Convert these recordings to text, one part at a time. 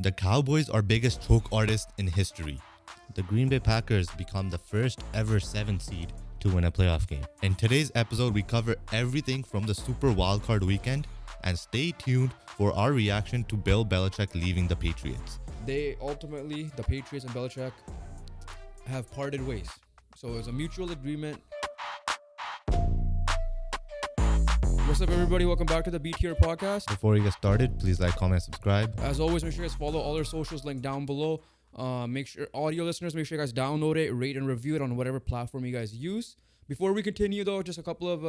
The Cowboys are biggest choke artists in history. The Green Bay Packers become the first ever 7th seed to win a playoff game. In today's episode, we cover everything from the Super Wildcard weekend, and stay tuned for our reaction to Bill Belichick leaving the Patriots. The Patriots and Belichick, have parted ways. So it was a mutual agreement. What's up, everybody? Welcome back to the Beat Here podcast. Before we get started, please like, comment, subscribe. As always, make sure you guys follow all our socials linked down below. Make sure audio listeners, make sure you guys download it, rate and review it on whatever platform you guys use. Before we continue, though, just a couple of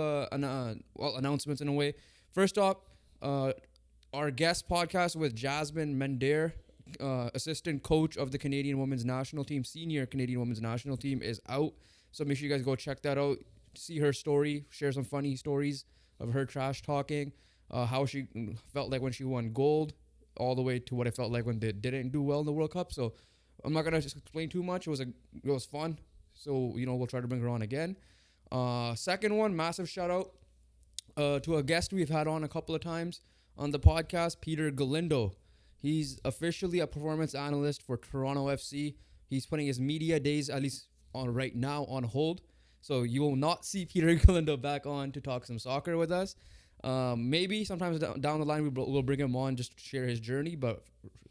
announcements in a way. First off, our guest podcast with Jasmine Mender, assistant coach of the Canadian Women's National Team, senior Canadian Women's National Team, is out. So make sure you guys go check that out. See her story, share some funny stories of her trash talking, how she felt like when she won gold, all the way to what it felt like when they didn't do well in the World Cup. So I'm not gonna just explain too much. It was fun. So we'll try to bring her on again. Second one, massive shout out to a guest we've had on a couple of times on the podcast, Peter Galindo. He's officially a performance analyst for Toronto FC. He's putting his media days, at least right now, on hold. So you will not see Peter Galindo back on to talk some soccer with us. Maybe sometimes down the line we'll bring him on just to share his journey. But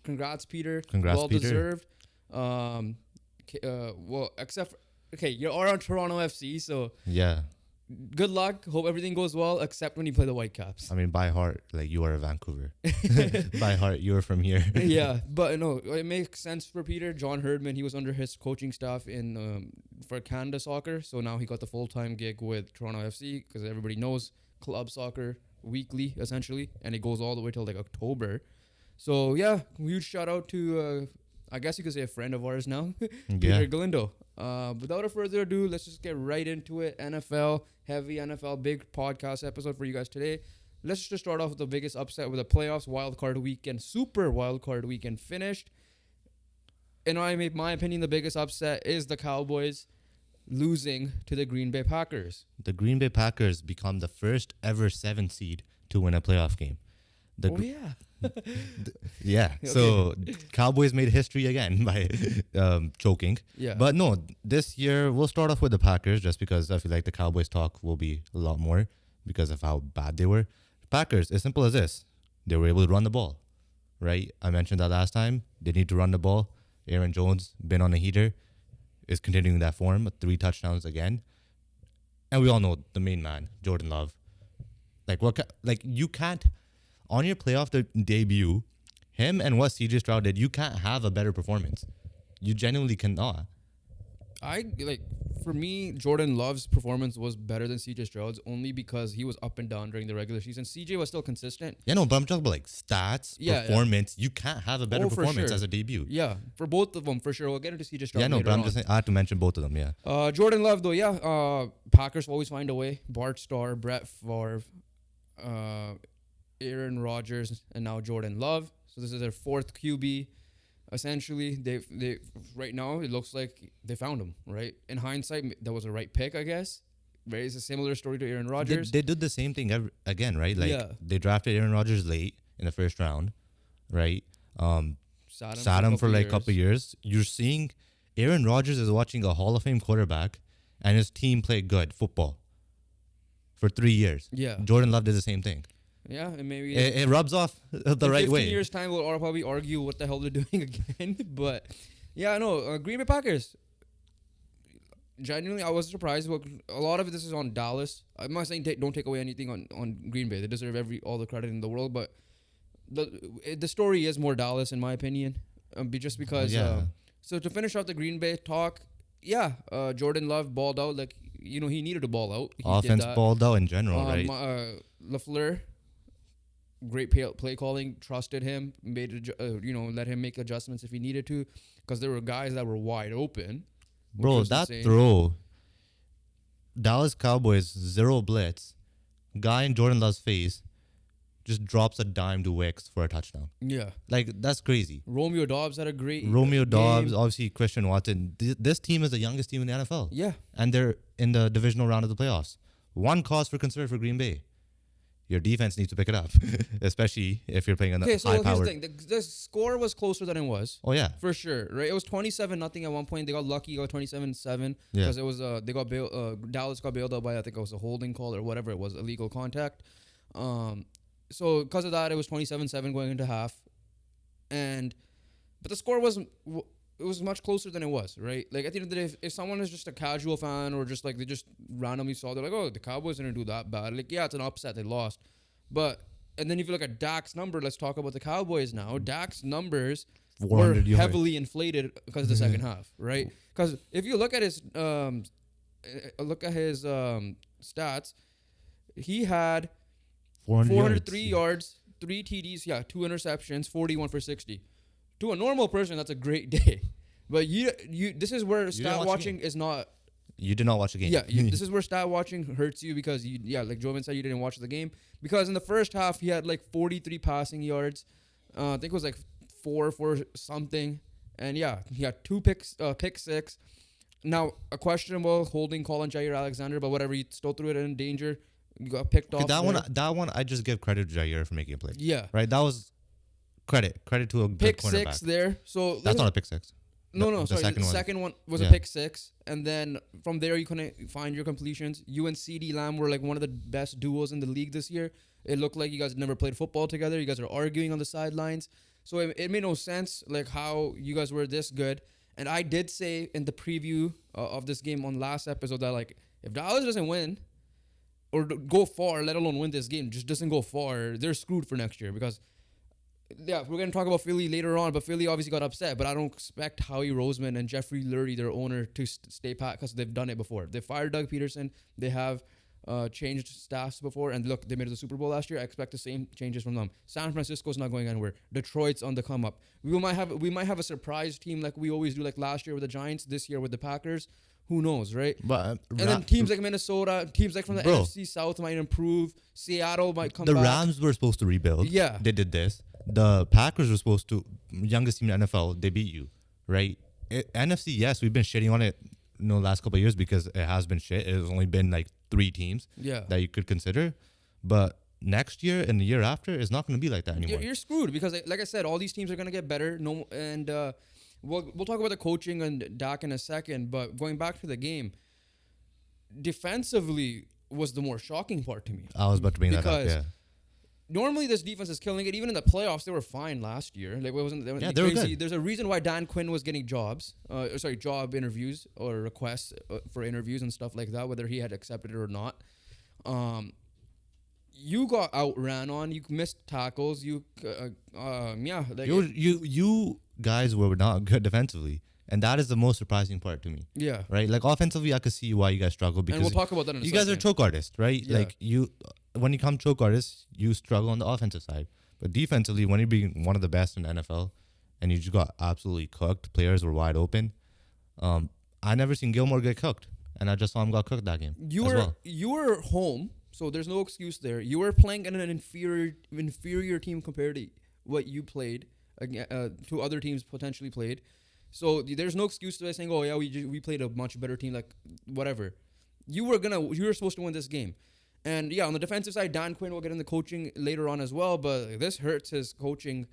congrats, Peter. Well deserved. You are on Toronto FC, so yeah. Good luck. Hope everything goes well, except when you play the Whitecaps. I mean, by heart, like, you are a Vancouver. By heart, you are from here. Yeah, but no, it makes sense for Peter. John Herdman, he was under his coaching staff in for Canada Soccer, so now he got the full-time gig with Toronto FC, because everybody knows club soccer weekly, essentially, and it goes all the way till like October. So yeah, huge shout out to, I guess you could say a friend of ours now, Peter Galindo. Without further ado, let's just get right into it. Heavy NFL, big podcast episode for you guys today. Let's just start off with the biggest upset with the playoffs, wildcard weekend, super wildcard weekend finished. In my opinion, the biggest upset is the Cowboys losing to the Green Bay Packers. The Green Bay Packers become the first ever 7th seed to win a playoff game. Yeah. Okay. So Cowboys made history again by choking. Yeah. But no, this year we'll start off with the Packers, just because I feel like the Cowboys talk will be a lot more because of how bad they were. Packers, as simple as this. They were able to run the ball, right? I mentioned that last time. They need to run the ball. Aaron Jones, been on a heater, is continuing that form. 3 touchdowns again. And we all know the main man, Jordan Love. You can't... On your playoff debut, him and what CJ Stroud did, you can't have a better performance. You genuinely cannot. For me, Jordan Love's performance was better than CJ Stroud's only because he was up and down during the regular season. CJ was still consistent. Yeah, no, but I'm talking about stats, performance. Yeah. You can't have a better performance as a debut. Yeah, for both of them, for sure. We'll get into CJ Stroud. Yeah, no, but I'm just saying, I have to mention both of them, yeah. Jordan Love, though, Packers always find a way. Bart Starr, Brett Favre, Aaron Rodgers, and now Jordan Love. So this is their 4th QB. Essentially, they right now it looks like they found him, right? In hindsight, that was a right pick, I guess. Right? It's a similar story to Aaron Rodgers. They did the same thing again, right? They drafted Aaron Rodgers late in the first round, right? Sat him for like a couple years. You're seeing Aaron Rodgers is watching a Hall of Fame quarterback, and his team played good football for 3 years. Yeah, Jordan Love did the same thing. Yeah, and maybe it rubs off the right way. 15 years' time, we'll probably argue what the hell they're doing again. But yeah, no, Green Bay Packers. Genuinely, I was surprised. A lot of this is on Dallas. I'm not saying don't take away anything on Green Bay. They deserve all the credit in the world. But the story is more Dallas, in my opinion, just because. Yeah. So to finish off the Green Bay talk, Jordan Love balled out. He needed to ball out. Offense balled out in general, right? LaFleur. Great play calling, trusted him, let him make adjustments if he needed to, because there were guys that were wide open. Bro, that throw, Dallas Cowboys, 0 blitz, guy in Jordan Love's face just drops a dime to Wicks for a touchdown. Yeah. That's crazy. Romeo Doubs had a great Doubs, obviously Christian Watson. This team is the youngest team in the NFL. Yeah. And they're in the divisional round of the playoffs. One cause for concern for Green Bay. your defense needs to pick it up, especially if you're playing on a high power. Here's the thing: the score was closer than it was. Oh yeah, for sure, right? It was 27-0 at one point. They got lucky, got 27-7 because it was they got Dallas got bailed out by, I think it was a holding call or whatever it was, illegal contact. So because of that, it was 27-7 going into half, but the score wasn't. It was much closer than it was, right? Like, at the end of the day, if someone is just a casual fan or just like they just randomly saw, they're like, oh, the Cowboys didn't do that bad. Like, yeah, it's an upset. They lost. And then if you look at Dak's number, let's talk about the Cowboys now. Dak's numbers were heavily inflated because of the second half, right? Because if you look at his stats, he had 403 yards, 3 TDs, 2 interceptions, 41 for 60. To a normal person, that's a great day. But this is where stat watching is not. You did not watch the game. Yeah, this is where stat watching hurts you because like Jovan said, you didn't watch the game. Because in the first half, he had like 43 passing yards. I think it was like 4 for something. And he had 2 pick six. Now, a questionable holding call on Jair Alexander, but whatever, you still threw it in danger. You got picked off. That one, I just give credit to Jair for making a play. Yeah. Right? That was credit to a pick good cornerback. 6 there. So that's not a pick 6. No, sorry. The second one was a pick 6. And then from there, you couldn't find your completions. You and CeeDee Lamb were like one of the best duos in the league this year. It looked like you guys never played football together. You guys are arguing on the sidelines. So it made no sense like how you guys were this good. And I did say in the preview of this game on last episode that, like, if Dallas doesn't win or go far, let alone win this game, just doesn't go far, they're screwed for next year because... Yeah, we're going to talk about Philly later on, but Philly obviously got upset. But I don't expect Howie Roseman and Jeffrey Lurie, their owner, to stay pat because they've done it before. They fired Doug Peterson. They have changed staffs before. And look, they made it to the Super Bowl last year. I expect the same changes from them. San Francisco's not going anywhere. Detroit's on the come up. We might have a surprise team like we always do, like last year with the Giants, this year with the Packers. Who knows, right? But and then teams like Minnesota, teams like from the NFC South might improve. Seattle might come back. The Rams were supposed to rebuild. Yeah. They did this. The Packers were supposed to, youngest team in the NFL, they beat you, right? NFC, yes, we've been shitting on it last couple of years because it has been shit. It has only been like 3 teams that you could consider. But next year and the year after, it's not going to be like that anymore. You're screwed because, like I said, all these teams are going to get better. We'll talk about the coaching and Dak in a second, but going back to the game, defensively was the more shocking part to me. I was about to bring that up, yeah. Normally, this defense is killing it. Even in the playoffs, they were fine last year. Like, they were crazy. There's a reason why Dan Quinn was getting job interviews or requests for interviews and stuff like that, whether he had accepted it or not. You got outran on. You missed tackles. You guys were not good defensively. And that is the most surprising part to me. Yeah. Right? Like, offensively, I could see why you guys struggle because... And we'll talk about that in a second. You guys are choke artists, right? Yeah. Like, when you come choke artists, you struggle on the offensive side. But defensively, when you're being one of the best in the NFL and you just got absolutely cooked, players were wide open. I never seen Gilmore get cooked. And I just saw him got cooked that game. You were home, so there's no excuse there. You were playing in an inferior team compared to what you played, to other teams potentially played. So there's no excuse to saying, "Oh yeah, we played a much better team." Like, whatever, you were supposed to win this game, and on the defensive side, Dan Quinn will get into coaching later on as well. But this hurts his coaching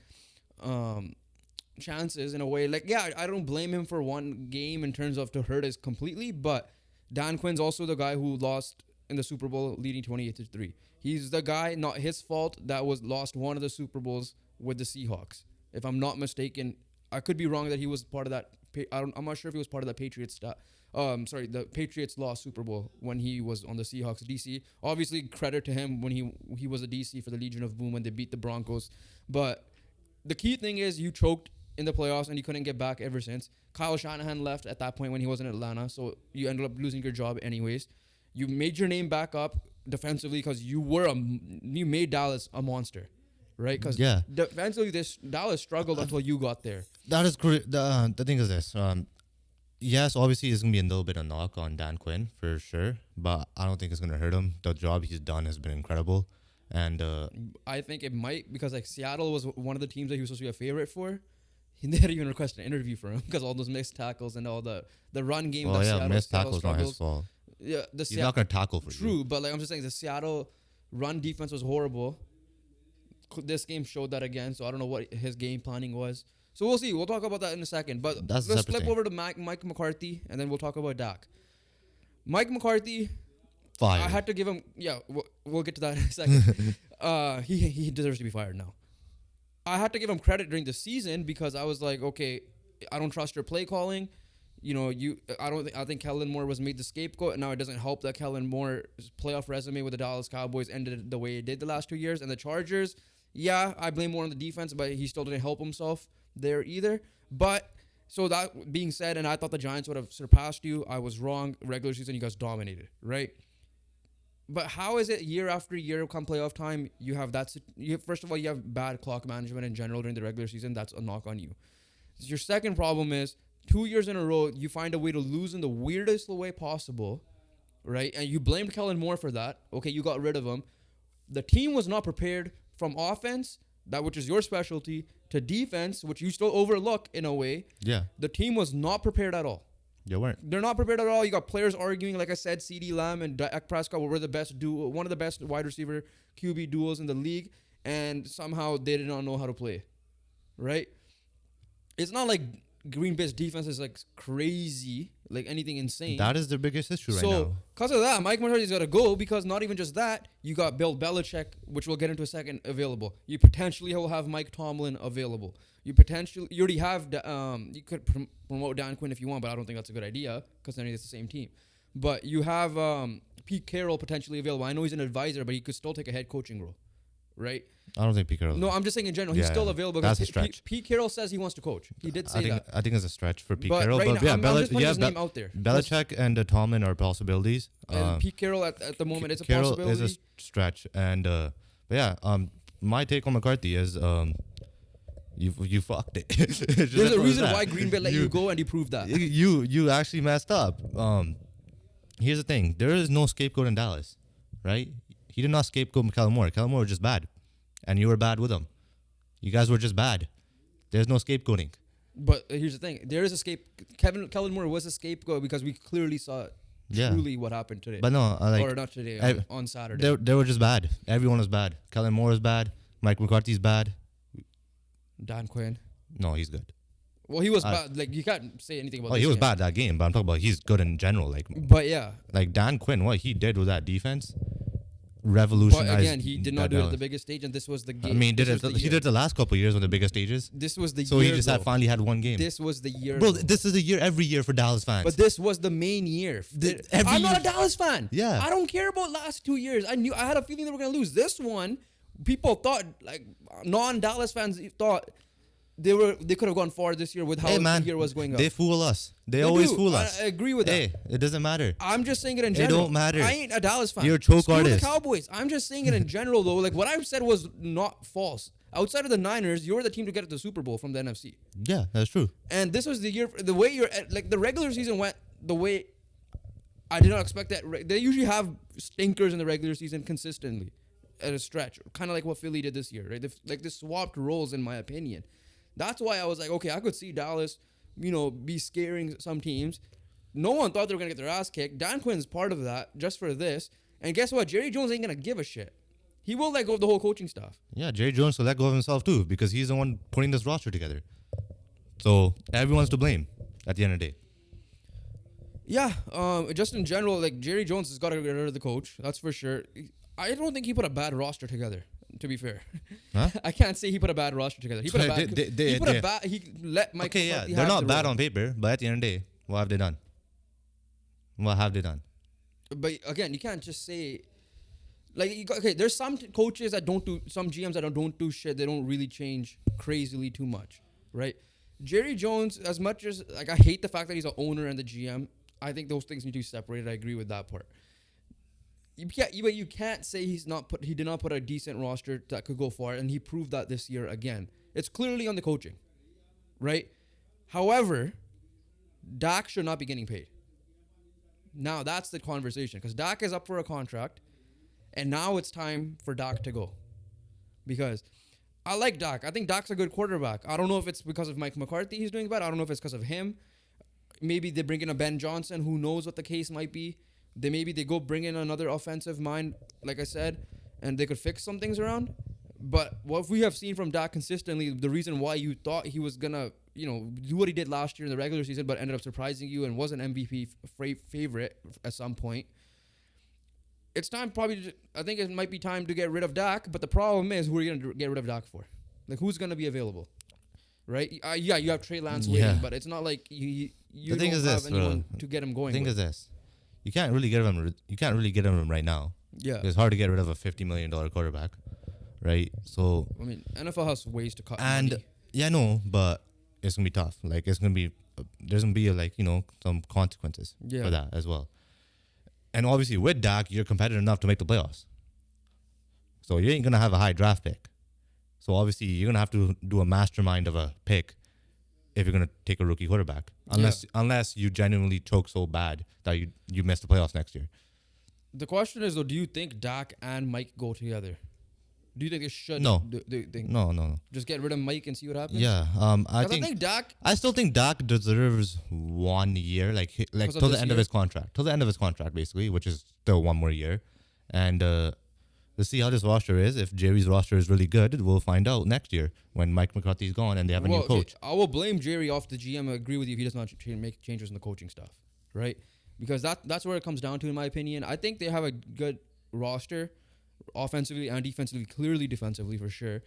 chances in a way. Like, I don't blame him for one game in terms of to hurt us completely, but Dan Quinn's also the guy who lost in the Super Bowl, leading 28-3. He's the guy, not his fault, that was lost one of the Super Bowls with the Seahawks, if I'm not mistaken. I could be wrong that he was part of that. I'm not sure if he was part of the Patriots. The Patriots lost Super Bowl when he was on the Seahawks DC. Obviously, credit to him when he was a DC for the Legion of Boom when they beat the Broncos. But the key thing is you choked in the playoffs and you couldn't get back ever since. Kyle Shanahan left at that point when he was in Atlanta, so you ended up losing your job anyways. You made your name back up defensively because you made Dallas a monster. Right, because defensively, Dallas struggled until you got there. That is correct. The thing is this. Yes, obviously, it's going to be a little bit of knock on Dan Quinn, for sure. But I don't think it's going to hurt him. The job he's done has been incredible. And I think it might, because like Seattle was one of the teams that he was supposed to be a favorite for. They had even requested an interview for him because all those missed tackles and all the run game. Missed tackles not his fault. Yeah, he's not going to tackle for you. True, but like I'm just saying, the Seattle Run defense was horrible. This game showed that again, so I don't know what his game planning was. So we'll see. We'll talk about that in a second. But let's flip over to Mike McCarthy, and then we'll talk about Dak. Mike McCarthy, fired. I had to give him. Yeah, we'll get to that in a second. He deserves to be fired now. I had to give him credit during the season because I was like, okay, I don't trust your play calling. You know, I think Kellen Moore was made the scapegoat, and now it doesn't help that Kellen Moore's playoff resume with the Dallas Cowboys ended the way it did the last 2 years, and the Chargers. Yeah, I blame more on the defense, but he still didn't help himself there either. But so that being said, and I thought the Giants would have surpassed you. I was wrong. Regular season, you guys dominated, right? But how is it year after year, come playoff time, you have that? First of all, you have bad clock management in general during the regular season. That's a knock on you. Your second problem is 2 years in a row, you find a way to lose in the weirdest way possible, right? And you blamed Kellen Moore for that. Okay, you got rid of him. The team was not prepared from offense, that which is your specialty, to defense, which you still overlook in a way. Yeah. The team was not prepared at all. They weren't. They're not prepared at all. You got players arguing, like I said, CeeDee Lamb and Dak Prescott were the best duo, one of the best wide receiver QB duos in the league, and somehow they did not know how to play, right? It's not like Green Bay's defense is like crazy, like anything insane. That is their biggest issue right now. So, because of that, Mike McCarthy's got to go because not even just that, you got Bill Belichick, which we'll get into a second, available. You potentially will have Mike Tomlin available. You already have, you could promote Dan Quinn if you want, but I don't think that's a good idea because then it's the same team. But you have Pete Carroll potentially available. I know he's an advisor, but he could still take a head coaching role, right? I don't think Pete Carroll. No, I'm just saying in general, he's still available. That's a stretch. Pete Carroll says he wants to coach. He did say that. I think it's a stretch for Pete Carroll. Right but now, yeah, I'm just putting his name out there. Belichick and Tomlin are possibilities. And Pete Carroll at the moment, it's a Carroll possibility. is a stretch. And but yeah, my take on McCarthy is you fucked it. There's a reason why Green Bay let you go, and you proved that. You actually messed up. Here's the thing: there is no scapegoat in Dallas, right? He did not scapegoat Kellen Moore. Kellen Moore was just bad, and you were bad with him. You guys were just bad. There's no scapegoating. But here's the thing: there is a Kellen Moore was a scapegoat because we clearly saw truly what happened today. But no, or not today, on Saturday. They were just bad. Everyone was bad. Kellen Moore is bad. Mike McCarthy's bad. Dan Quinn. No, he's good. Well, he was bad. Like, you can't say anything about. He was bad that game, but I'm talking about he's good in general. Like, but yeah, like Dan Quinn, what he did with that defense, revolutionized. But again, he did not do it at the biggest stage, and this was the game. I mean, he did the last couple of years on the biggest stages. This was the year. So he just finally had one game. This was the year. Bro, this is a year every year for Dallas fans. But this was the main year. I'm not a Dallas fan. Yeah. I don't care about last 2 years. I had a feeling they were gonna lose. This one, people thought, like, non-Dallas fans thought they could have gone far this year with how the year was going up. They fool us. They always fool us. I agree with that. Hey, it doesn't matter. I'm just saying it in general. It don't matter. I ain't a Dallas fan. You're a choke Screw artist. the Cowboys. I'm just saying it in general, though. Like, what I said was not false. Outside of the Niners, you're the team to get to the Super Bowl from the NFC. Yeah, that's true. And this was the year, the way the regular season went the way I did not expect that. They usually have stinkers in the regular season consistently at a stretch, kind of like what Philly did this year, right? They swapped roles, in my opinion. That's why I was like, okay, I could see Dallas, be scaring some teams. No one thought they were going to get their ass kicked. Dan Quinn's part of that, just for this. And guess what? Jerry Jones ain't going to give a shit. He will let go of the whole coaching staff. Yeah, Jerry Jones will let go of himself too, because he's the one putting this roster together. So everyone's to blame at the end of the day. Yeah, just in general, like, Jerry Jones has got to get rid of the coach. That's for sure. I don't think he put a bad roster together, to be fair. Huh? I can't say he put a bad roster together. He put a bad. He let Mike. Okay, yeah, they're not bad on paper, but at the end of the day, what have they done? What have they done? But again, you can't just say, like, there's some coaches that some GMs that don't do shit. They don't really change crazily too much, right? Jerry Jones, as much as, like, I hate the fact that he's an owner and the GM, I think those things need to be separated. I agree with that part. You can't say he did not put a decent roster that could go far, and he proved that this year again. It's clearly on the coaching, right? However, Dak should not be getting paid. Now that's the conversation, because Dak is up for a contract, and now it's time for Dak to go. Because I like Dak. I think Dak's a good quarterback. I don't know if it's because of Mike McCarthy he's doing bad. I don't know if it's because of him. Maybe they bring in a Ben Johnson. Who knows what the case might be. Maybe they go bring in another offensive mind, like I said, and they could fix some things around. But what we have seen from Dak consistently, the reason why you thought he was gonna, do what he did last year in the regular season, but ended up surprising you and was an MVP favorite at some point. It's time I think it might be time to get rid of Dak. But the problem is, who are you gonna get rid of Dak for? Like, who's gonna be available, right? Yeah, you have Trey Lance waiting, but it's not like you don't have anyone to get him going. The thing is this: you can't really get him. You can't really get him right now. Yeah, it's hard to get rid of a $50 million quarterback. Right, so I mean, NFL has ways to cut. And money. Yeah, no, but it's gonna be tough. Like, there's gonna be some consequences for that as well. And obviously, with Dak, you're competitive enough to make the playoffs. So you ain't gonna have a high draft pick. So obviously, you're gonna have to do a mastermind of a pick if you're gonna take a rookie quarterback, unless you genuinely choke so bad that you miss the playoffs next year. The question is, though, do you think Dak and Mike go together? Do you think they should? No. No. Just get rid of Mike and see what happens? Yeah. I think Dak... I still think Dak deserves 1 year, like till the end of his contract. Till the end of his contract, basically, which is still 1 more year. And let's see how this roster is. If Jerry's roster is really good, we'll find out next year when Mike McCarthy's gone and they have a new coach. I will blame Jerry off the GM. I agree with you if he does not make changes in the coaching stuff, right? Because that's where it comes down to, in my opinion. I think they have a good roster, offensively and defensively, clearly defensively for sure.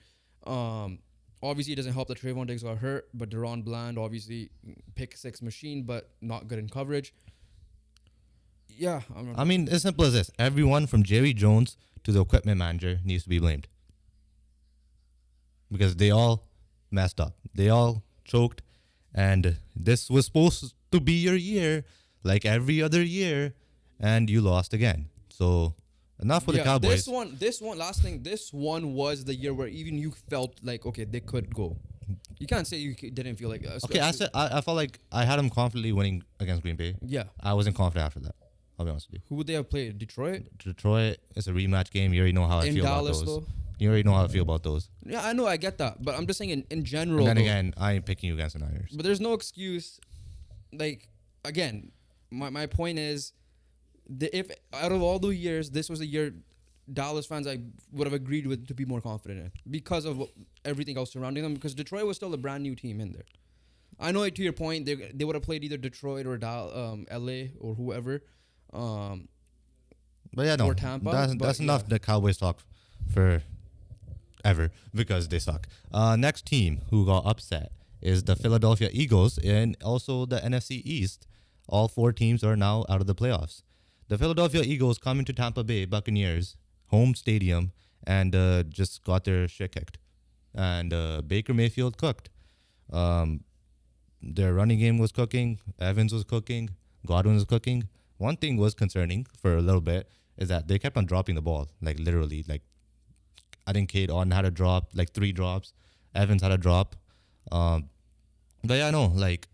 Obviously, it doesn't help that Trayvon Diggs got hurt, but Deron Bland, obviously, pick 6 machine, but not good in coverage. Yeah. I mean, as simple as this. Everyone from Jerry Jones to the equipment manager needs to be blamed. Because they all messed up. They all choked. And this was supposed to be your year, like every other year, and you lost again. So... enough with the Cowboys. This one was the year where even you felt like, okay, they could go. You can't say you didn't feel like... Okay, I felt like I had them confidently winning against Green Bay. Yeah. I wasn't confident after that. I'll be honest with you. Who would they have played? Detroit? Detroit is a rematch game. You already know how I feel about those. Though? You already know how I feel about those. Yeah, I know. I get that. But I'm just saying in general... And then again, I ain't picking you against the Niners. But there's no excuse. Like, again, my point is... if out of all the years, this was a year Dallas fans I would have agreed with to be more confident in because of everything else surrounding them. Because Detroit was still a brand new team in there. I know, to your point, they would have played either Detroit or LA or whoever. But yeah, no, or Tampa. That's enough. The Cowboys talk for ever because they suck. Next team who got upset is the Philadelphia Eagles and also the NFC East. All 4 teams are now out of the playoffs. The Philadelphia Eagles coming to Tampa Bay Buccaneers home stadium and just got their shit kicked. And Baker Mayfield cooked. Their running game was cooking. Evans was cooking. Godwin was cooking. One thing was concerning for a little bit is that they kept on dropping the ball, like literally. Like I think Cade Otton had a drop, like 3 drops. Evans had a drop. But yeah, no, like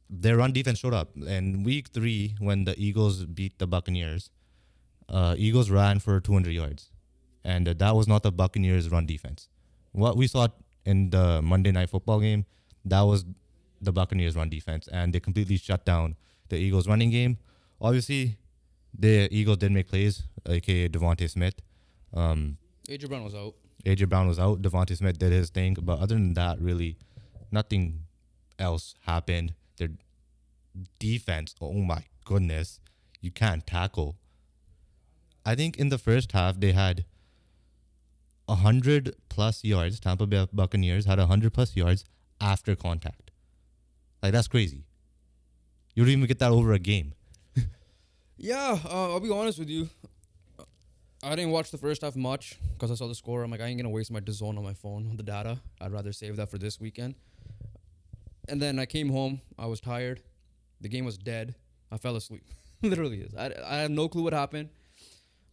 their run defense showed up. In week 3, when the Eagles beat the Buccaneers, Eagles ran for 200 yards. And that was not the Buccaneers' run defense. What we saw in the Monday Night Football game, that was the Buccaneers' run defense. And they completely shut down the Eagles' running game. Obviously, the Eagles did make plays, a.k.a. Devontae Smith. A.J. Brown was out. Devontae Smith did his thing. But other than that, really, nothing else happened. Their defense, oh my goodness, you can't tackle. I think in the first half, they had 100+ yards. Tampa Bay Buccaneers had 100+ yards after contact. Like, that's crazy. You don't even get that over a game. Yeah, I'll be honest with you. I didn't watch the first half much because I saw the score. I'm like, I ain't going to waste my DAZN on my phone, the data. I'd rather save that for this weekend. And then I came home. I was tired. The game was dead. I fell asleep. Literally. I had no clue what happened.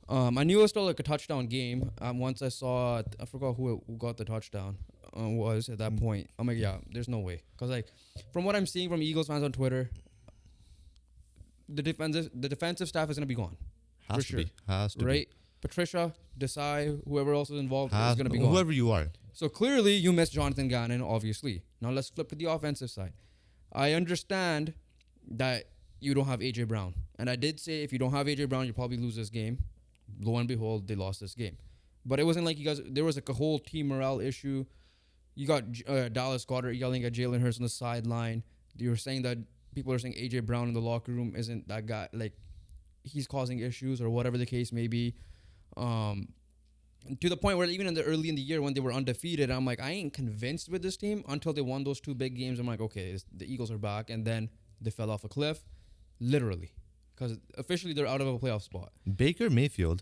I knew it was still like a touchdown game. Once I saw, I forgot who got the touchdown was at that point. I'm like, yeah, there's no way. Because like, from what I'm seeing from Eagles fans on Twitter, the defensive staff is going to be gone. Has to be. Right? Patricia, Desai, whoever else is involved is going to be gone. Whoever you are. So clearly you miss Jonathan Gannon, obviously. Now let's flip to the offensive side. I understand that you don't have A.J. Brown. And I did say if you don't have A.J. Brown, you probably lose this game. lo and behold, they lost this game. But it wasn't like you guys. There was like a whole team morale issue. You got Dallas Goedert yelling at Jalen Hurts on the sideline. You were saying that people are saying AJ Brown in the locker room isn't that guy. Like, he's causing issues or whatever the case may be. To the point where even early in the year when they were undefeated, I'm like, I ain't convinced with this team until they won those 2 big games. I'm like, okay, the Eagles are back, and then they fell off a cliff, literally, because officially they're out of a playoff spot. Baker Mayfield,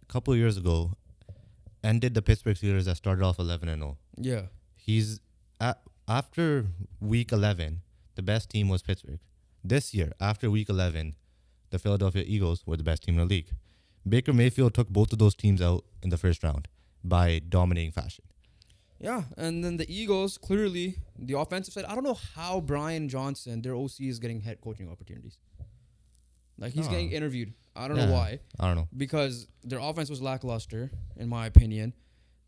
a couple of years ago, ended the Pittsburgh Steelers that started off 11-0. Yeah, He's after week 11, the best team was Pittsburgh. This year, after week 11, the Philadelphia Eagles were the best team in the league. Baker Mayfield took both of those teams out in the first round by dominating fashion. yeah, and then the Eagles, clearly, the offensive side, I don't know how Brian Johnson, their OC, is getting head coaching opportunities. Like, he's getting interviewed. I don't know why. I don't know. Because their offense was lackluster, in my opinion.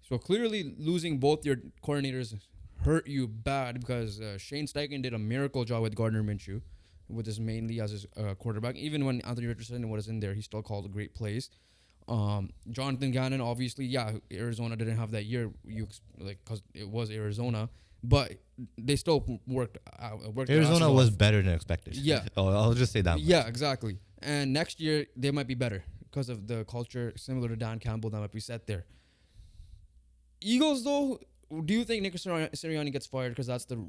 So clearly losing both your coordinators hurt you bad, because Shane Steichen did a miracle job with Gardner Minshew, with his mainly as his quarterback. Even when Anthony Richardson was in there, he still called great plays. Jonathan Gannon, obviously, Arizona didn't have that year, because it was Arizona, but they still worked out. Arizona was better than expected. Yeah. I'll just say that much. Yeah, exactly. And next year, they might be better because of the culture similar to Dan Campbell that might be set there. Eagles, though, do you think Nick Sirianni gets fired because that's the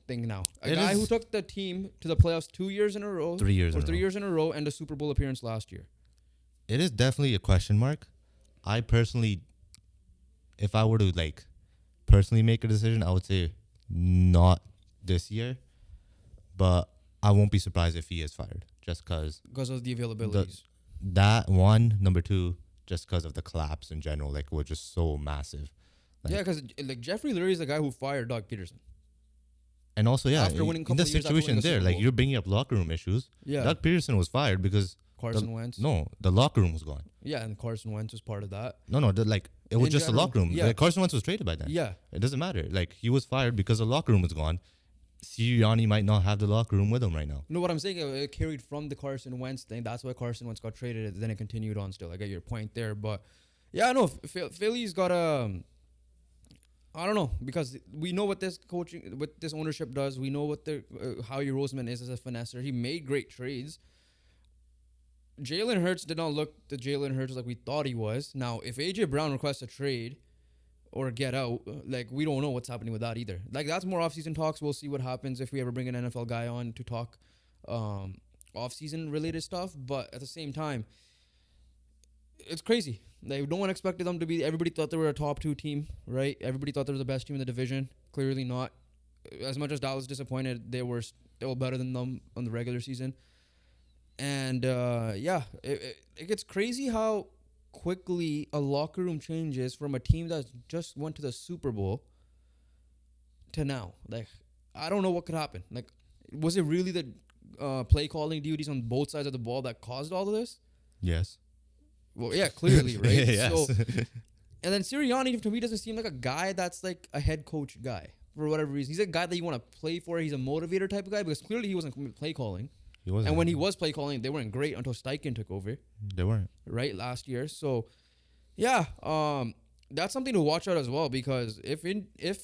thing now? A guy who took the team to the playoffs 2 years in a row. 3 years in a row. 3 years in a row, and a Super Bowl appearance last year. It is definitely a question mark. I personally, if I were to personally make a decision, I would say not this year. But I won't be surprised if he is fired, just because of the availabilities. That one, number two, just because of the collapse in general, was just so massive. Because Jeffrey Lurie is the guy who fired Doug Peterson. And also, after winning in the situation there, you're bringing up locker room issues. Yeah. Doug Peterson was fired because Carson Wentz. No, the locker room was gone. Yeah, and Carson Wentz was part of that. No, it was just the locker room. Yeah. Carson Wentz was traded by then. Yeah. It doesn't matter. He was fired because the locker room was gone. Sirianni might not have the locker room with him right now. No, what I'm saying, it carried from the Carson Wentz thing. That's why Carson Wentz got traded. Then it continued on still. I get your point there. But, yeah, no, Philly's got I don't know, because we know what this ownership does. We know what Howie Roseman is as a finesser. He made great trades. Jalen Hurts did not look the Jalen Hurts like we thought he was. Now, if AJ Brown requests a trade or get out, we don't know what's happening with that either. That's more off-season talks. We'll see what happens if we ever bring an NFL guy on to talk off-season related stuff. But at the same time, it's crazy. No one expected them to be. Everybody thought they were a top 2 team, right? Everybody thought they were the best team in the division. Clearly not. As much as Dallas disappointed, they were still better than them on the regular season. And it gets crazy how quickly a locker room changes from a team that just went to the Super Bowl to now. I don't know what could happen. Was it really the play calling duties on both sides of the ball that caused all of this? Yes. Well, yeah, clearly, right? Yes. So, and then Sirianni, to me, doesn't seem like a guy that's a head coach guy for whatever reason. He's a guy that you want to play for. He's a motivator type of guy, because clearly he wasn't play calling. He wasn't. And when he was play calling, they weren't great until Steichen took over. They weren't. Right, last year. So, yeah, that's something to watch out as well, because if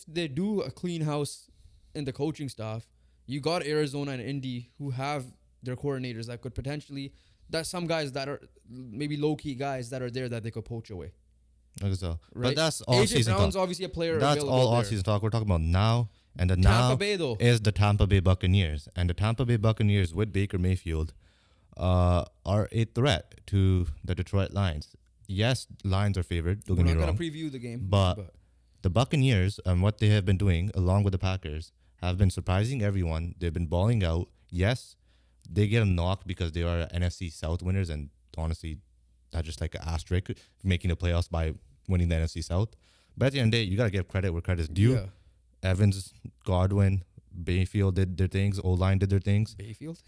they do a clean house in the coaching staff, you got Arizona and Indy who have their coordinators that could potentially... That's some guys that are maybe low-key guys that are there that they could poach away. Like so. Right? But that's all season Brown's talk. Obviously a player. That's all off-season talk. We're talking about now. And the now is the Tampa Bay Buccaneers. And the Tampa Bay Buccaneers with Baker Mayfield are a threat to the Detroit Lions. Yes, Lions are favored. Don't get me wrong. We're not going to preview the game. But the Buccaneers and what they have been doing, along with the Packers, have been surprising everyone. They've been balling out. Yes, they get a knock because they are NFC South winners, and honestly, that's just an asterisk, making the playoffs by winning the NFC South. But at the end of the day, you got to give credit where credit's due. Yeah. Evans, Godwin, Bayfield did their things. O-line did their things. Mayfield.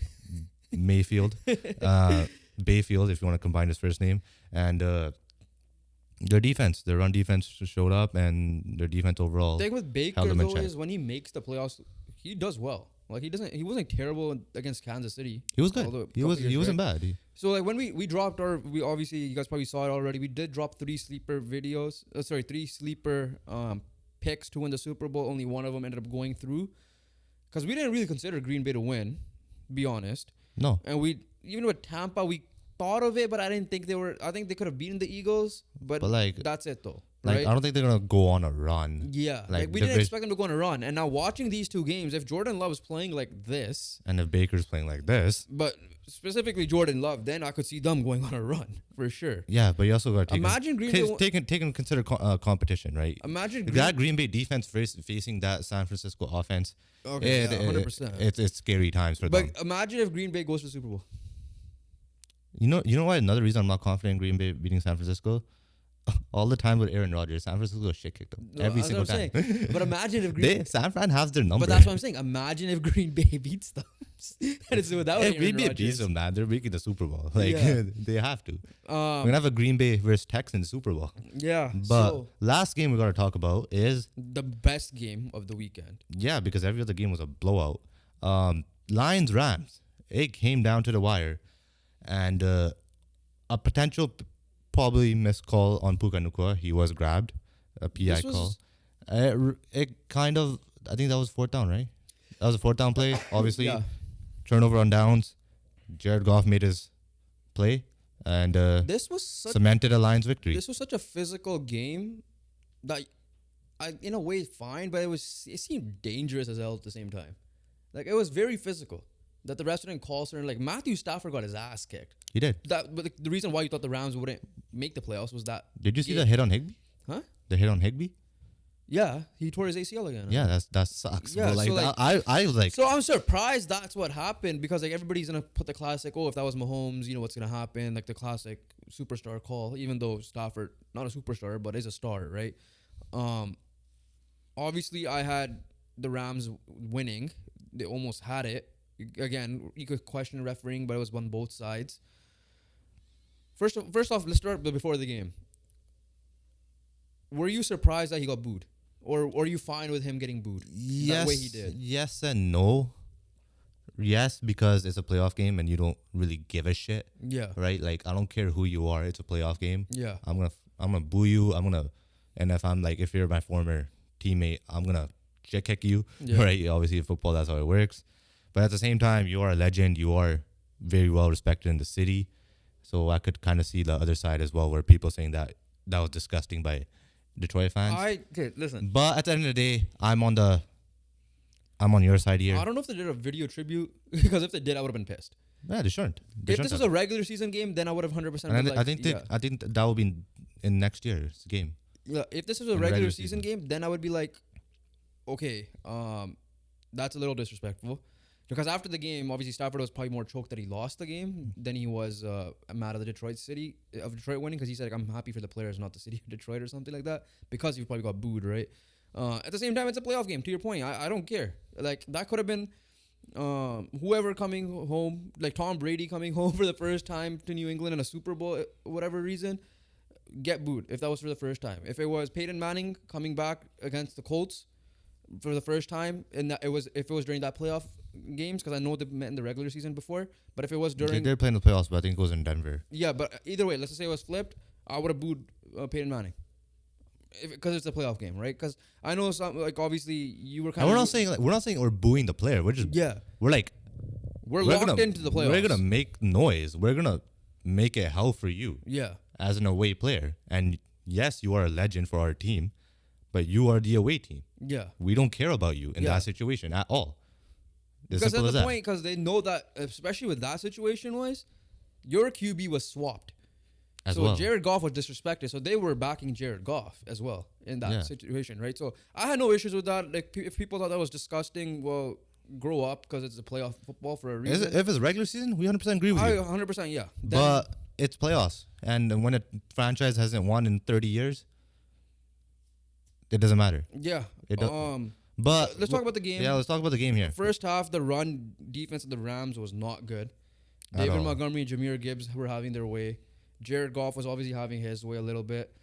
Bayfield, if you want to combine his first name. And their defense, their run defense showed up, and their defense overall. The thing with Baker, though, is when he makes the playoffs, he does well. Like he wasn't terrible against Kansas City. He was good. He wasn't bad. So like when we dropped we obviously, you guys probably saw it already. We did drop 3 sleeper videos. 3 sleeper picks to win the Super Bowl. Only one of them ended up going through, because we didn't really consider Green Bay to win, be honest. No. And even with Tampa, we thought of it, but I didn't think they were. I think they could have beaten the Eagles, but like that's it though. Like, right? I don't think they're gonna go on a run. Yeah, like we didn't expect them to go on a run. And now watching these 2 games, if Jordan Love is playing like this, and if Baker's playing like this, but specifically Jordan Love, then I could see them going on a run for sure. Yeah, but you also got to imagine Green Bay take and consider competition, right? Imagine that Green Bay defense facing that San Francisco offense. Okay, 100%. It's scary times for them. But imagine if Green Bay goes to the Super Bowl. You know why? Another reason I'm not confident in Green Bay beating San Francisco. All the time with Aaron Rodgers, San Francisco shit kicked them every single time. But imagine if San Fran has their number. But that's what I'm saying. Imagine if Green Bay beats them. And it's without Aaron Green Bay Rodgers. beats them, man. They're making the Super Bowl. Like they have to. We're gonna have a Green Bay versus Texans Super Bowl. Yeah. But last game we're gonna talk about is the best game of the weekend. Yeah, because every other game was a blowout. Lions Rams. It came down to the wire, and a potential. Probably missed call on Puka Nacua. He was grabbed. A PI call. It kind of, I think that was 4th down, right? That was a 4th down play. Obviously, turnover on downs. Jared Goff made his play, and this was cemented a Lions victory. This was such a physical game that, in a way, fine, but it seemed dangerous as hell at the same time. Like, it was very physical. That the rest didn't call certain, like Matthew Stafford got his ass kicked. He did. But the reason why you thought the Rams wouldn't make the playoffs was that. Did you see the hit on Higbee? Huh? The hit on Higbee? Yeah, he tore his ACL again. Yeah, that sucks. Yeah, like, so like I was like. So I'm surprised that's what happened, because like everybody's gonna put the classic. Oh, if that was Mahomes, you know what's gonna happen? Like the classic superstar call. Even though Stafford not a superstar but is a star, right? Obviously I had the Rams winning. They almost had it. Again, you could question refereeing, but it was on both sides. First off, let's start before the game. Were you surprised that he got booed? Or are you fine with him getting booed? Yes, the way he did? Yes and no. Yes, because it's a playoff game and you don't really give a shit. Yeah. Right? Like, I don't care who you are. It's a playoff game. Yeah. I'm gonna boo you. And if you're my former teammate, I'm gonna shit kick you. Yeah. Right? Obviously, in football, that's how it works. But at the same time, you are a legend. You are very well respected in the city. So I could kind of see the other side as well, where people saying that was disgusting by Detroit fans. Okay, listen. But at the end of the day, I'm on your side here. I don't know if they did a video tribute, because if they did, I would have been pissed. Yeah, they shouldn't. If this was a regular season game, then I would have 100% been like, I think that will be in next year's game. Yeah, if this was a regular season game, then I would be like, okay, that's a little disrespectful. Because after the game, obviously Stafford was probably more choked that he lost the game than he was mad at the Detroit winning, because he said, like, I'm happy for the players, not the city of Detroit or something like that, because he probably got booed, right? At the same time, it's a playoff game. To your point, I don't care. Like, that could have been whoever coming home, like Tom Brady coming home for the first time to New England in a Super Bowl, whatever reason, get booed if that was for the first time. If it was Peyton Manning coming back against the Colts for the first time, and if it was during that playoff games, because I know they met in the regular season before, but if it was during... They're playing the playoffs, but I think it was in Denver. Yeah, but either way, let's just say it was flipped, I would have booed Peyton Manning. Because it's a playoff game, right? Because I know some, like, obviously you were kind of... We're not saying we're booing the player. We're just... Yeah. We're locked into the playoffs. We're going to make noise. We're going to make it hell for you. Yeah. As an away player. And yes, you are a legend for our team, but you are the away team. Yeah. We don't care about you in that situation at all. Because at the point, because they know that, especially with that situation was, your QB was swapped. So Jared Goff was disrespected. So they were backing Jared Goff as well in that situation, right? So I had no issues with that. Like, if people thought that was disgusting, well, grow up, because it's a playoff football for a reason. If it's regular season, we 100% agree with you. 100%, yeah. But it's playoffs. And when a franchise hasn't won in 30 years, it doesn't matter. Yeah. But let's talk about the game. Yeah, let's talk about the game here. First half, the run defense of the Rams was not good. David Montgomery and Jahmyr Gibbs were having their way. Jared Goff was obviously having his way a little bit.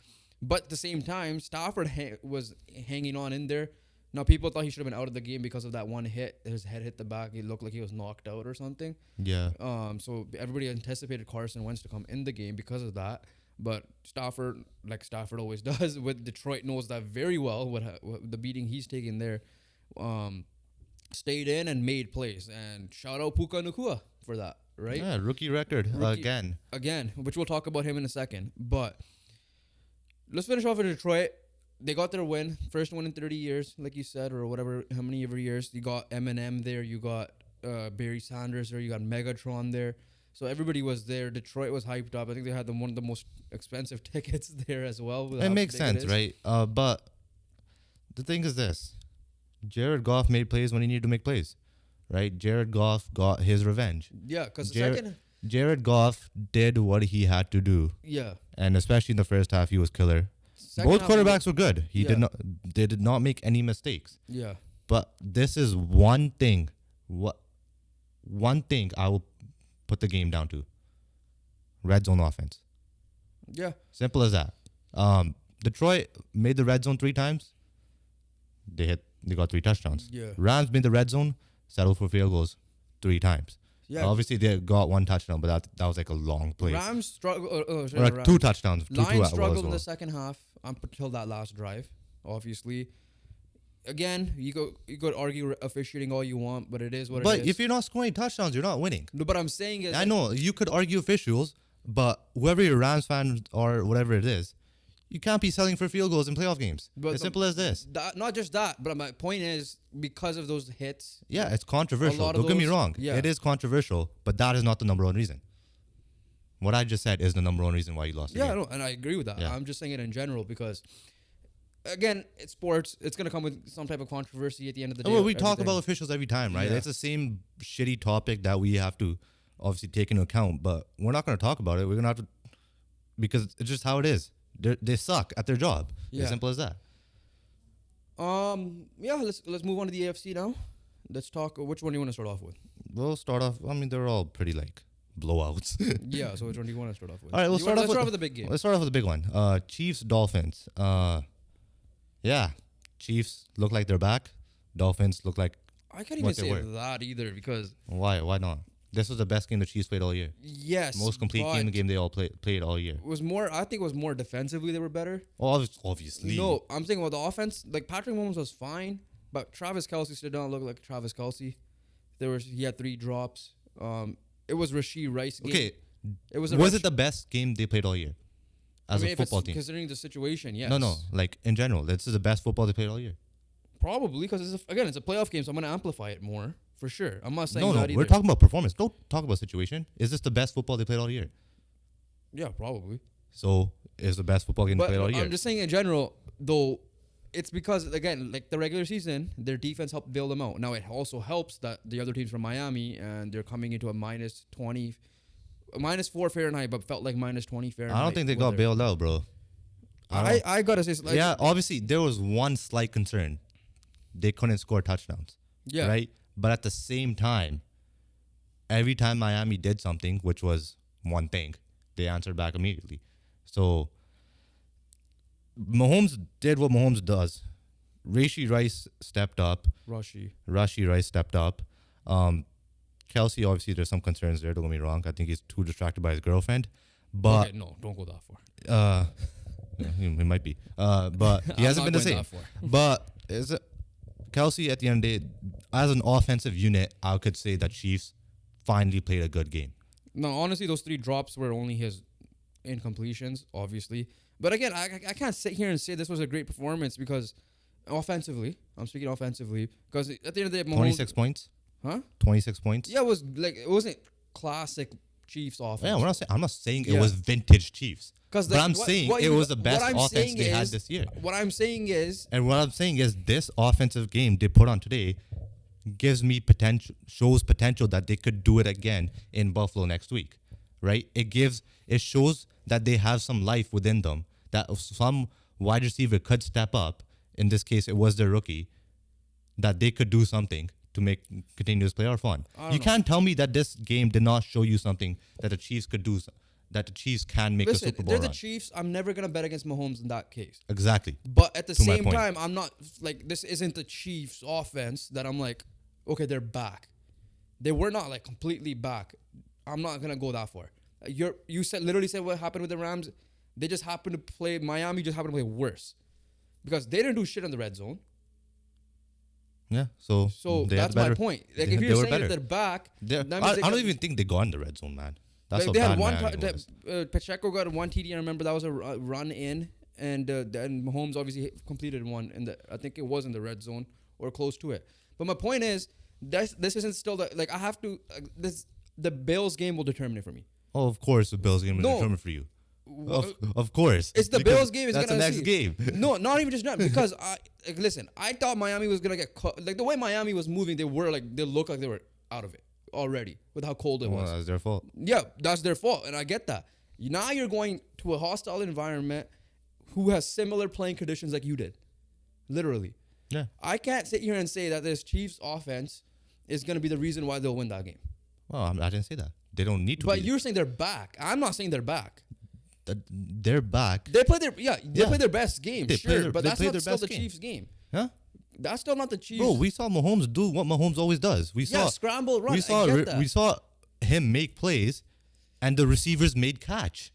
But at the same time, Stafford was hanging on in there. Now, people thought he should have been out of the game because of that one hit. His head hit the back. It looked like he was knocked out or something. Yeah. So everybody anticipated Carson Wentz to come in the game because of that. But Stafford, like Stafford always does, with Detroit knows that very well. What the beating he's taking there, stayed in and made plays. And shout out Puka Nacua for that, right? Yeah, rookie record again, which we'll talk about him in a second. But let's finish off with Detroit. They got their win, first win in 30 years, like you said, or whatever, how many ever years. You got Eminem there, you got Barry Sanders there, you got Megatron there. So everybody was there. Detroit was hyped up. I think they had one of the most expensive tickets there as well. It makes sense, right? But the thing is this. Jared Goff made plays when he needed to make plays, right? Jared Goff got his revenge. Yeah, because Jared Goff did what he had to do. Yeah. And especially in the first half, he was killer. Both quarterbacks were good. They did not make any mistakes. Yeah. But this is one thing I will put the game down to. Red zone offense. Yeah. Simple as that. Detroit made the red zone 3 times. They got 3 touchdowns. Yeah. Rams made the red zone, settled for field goals 3 times. Yeah. Obviously, they got 1 touchdown, but that was like a long play. Rams struggled. Or like 2 touchdowns. Lions struggled in the second half until that last drive, obviously. Again, you could argue officiating all you want, but it is what it is. But if you're not scoring touchdowns, you're not winning. No, but I'm saying is... I know, you could argue officials, but whoever your Rams fan or whatever it is, you can't be selling for field goals in playoff games. But as simple as this. Not just that, but my point is, because of those hits... Yeah, it's controversial. Don't get me wrong. Yeah. It is controversial, but that is not the number one reason. What I just said is the number one reason why you lost the game. Yeah, no, and I agree with that. Yeah. I'm just saying it in general because... Again, it's sports. It's going to come with some type of controversy at the end of the day. Well, we talk about officials every time, right? Yeah. It's the same shitty topic that we have to obviously take into account, but we're not going to talk about it. We're going to have to, because it's just how it is. They suck at their job. Yeah. As simple as that. Yeah, let's move on to the AFC now. Let's talk. Which one do you want to start off with? We'll start off. I mean, they're all pretty like blowouts. Yeah. So which one do you want to start off with? All right, let's start off with the big game. Let's start off with the big one. Chiefs Dolphins. Yeah, Chiefs look like they're back. Dolphins look like I can't even say that either because why not? This was the best game the Chiefs played all year. Yes, most complete game they all played all year. It was more. I think it was more defensively they were better. Oh, obviously. No, I'm thinking about the offense. Like Patrick Mahomes was fine, but Travis Kelce did not look like Travis Kelce. He had 3 drops. It was Rashee Rice game. Okay, was it the best game they played all year? As a football team, considering the situation, yes. No, like in general, this is the best football they played all year. Probably because it's a playoff game, so I'm gonna amplify it more for sure. I'm not saying we're talking about performance. Don't talk about situation. Is this the best football they played all year? Yeah, probably. So is the best football game they played all year? I'm just saying in general, though. It's because again, like the regular season, their defense helped bail them out. Now it also helps that the other teams from Miami and they're coming into a -4 Fahrenheit, but felt like -20 Fahrenheit. I don't think they got bailed out, bro. I gotta say, yeah. Obviously, there was one slight concern: they couldn't score touchdowns. Yeah. Right. But at the same time, every time Miami did something, which was one thing, they answered back immediately. So Mahomes did what Mahomes does. Rashee Rice stepped up. Rashee Rice stepped up. Kelce, obviously, there's some concerns there. Don't get me wrong. I think he's too distracted by his girlfriend. But okay, no, don't go that far. He might be. But he hasn't been the same. But Kelce, at the end of the day, as an offensive unit, I could say that Chiefs finally played a good game. No, honestly, those 3 drops were only his incompletions, obviously. But again, I can't sit here and say this was a great performance because offensively, I'm speaking offensively, because at the end of the day, Mahomes, 26 points. Huh? 26 points. Yeah, it wasn't classic Chiefs offense. Yeah, I'm not saying it was vintage Chiefs. But I'm saying it was the best offense they had this year. What I'm saying is this offensive game they put on today shows potential that they could do it again in Buffalo next week, right? It shows that they have some life within them, that some wide receiver could step up. In this case, it was their rookie, that they could do something to make continuous playoff fun. You can't tell me that this game did not show you something that the Chiefs could do that the Chiefs can make a Super Bowl they're run. the Chiefs. I'm never gonna bet against Mahomes in that case. Exactly. But at the To my same point. time, I'm not like this isn't the Chiefs' offense that I'm like, okay, they're back. They were not like completely back. I'm not gonna go that far. You literally said what happened with the Rams. They just happened to play Miami. Just happened to play worse because they didn't do shit in the red zone. Yeah. So they that's had better, my point. Like they if you're were saying better. that they're back, I don't even think they got in the red zone, man. That's they how had bad one. Miami was. Pacheco got one TD. I remember that was a run in, and then Mahomes obviously completed one. I think it was in the red zone or close to it. But my point is, this isn't still I have to. The Bills game will determine it for me. Oh, of course, the Bills game will determine for you. Of course, it's the Bills game. That's the next game. No, not even just that. Because listen, I thought Miami was gonna get caught. Like the way Miami was moving, they looked like they were out of it already with how cold it was. That's their fault. Yeah, that's their fault, and I get that. Now you're going to a hostile environment who has similar playing conditions like you did, literally. Yeah, I can't sit here and say that this Chiefs offense is gonna be the reason why they'll win that game. well, I didn't say that. They don't need to. But you're saying they're back. I'm not saying they're back. They're back. They play their best game, but that's not still the game. Chiefs' game. Huh? That's still not the Chiefs. Bro, we saw Mahomes do what Mahomes always does. We saw scramble, run. We saw I get that. we saw him make plays, and the receivers made catches.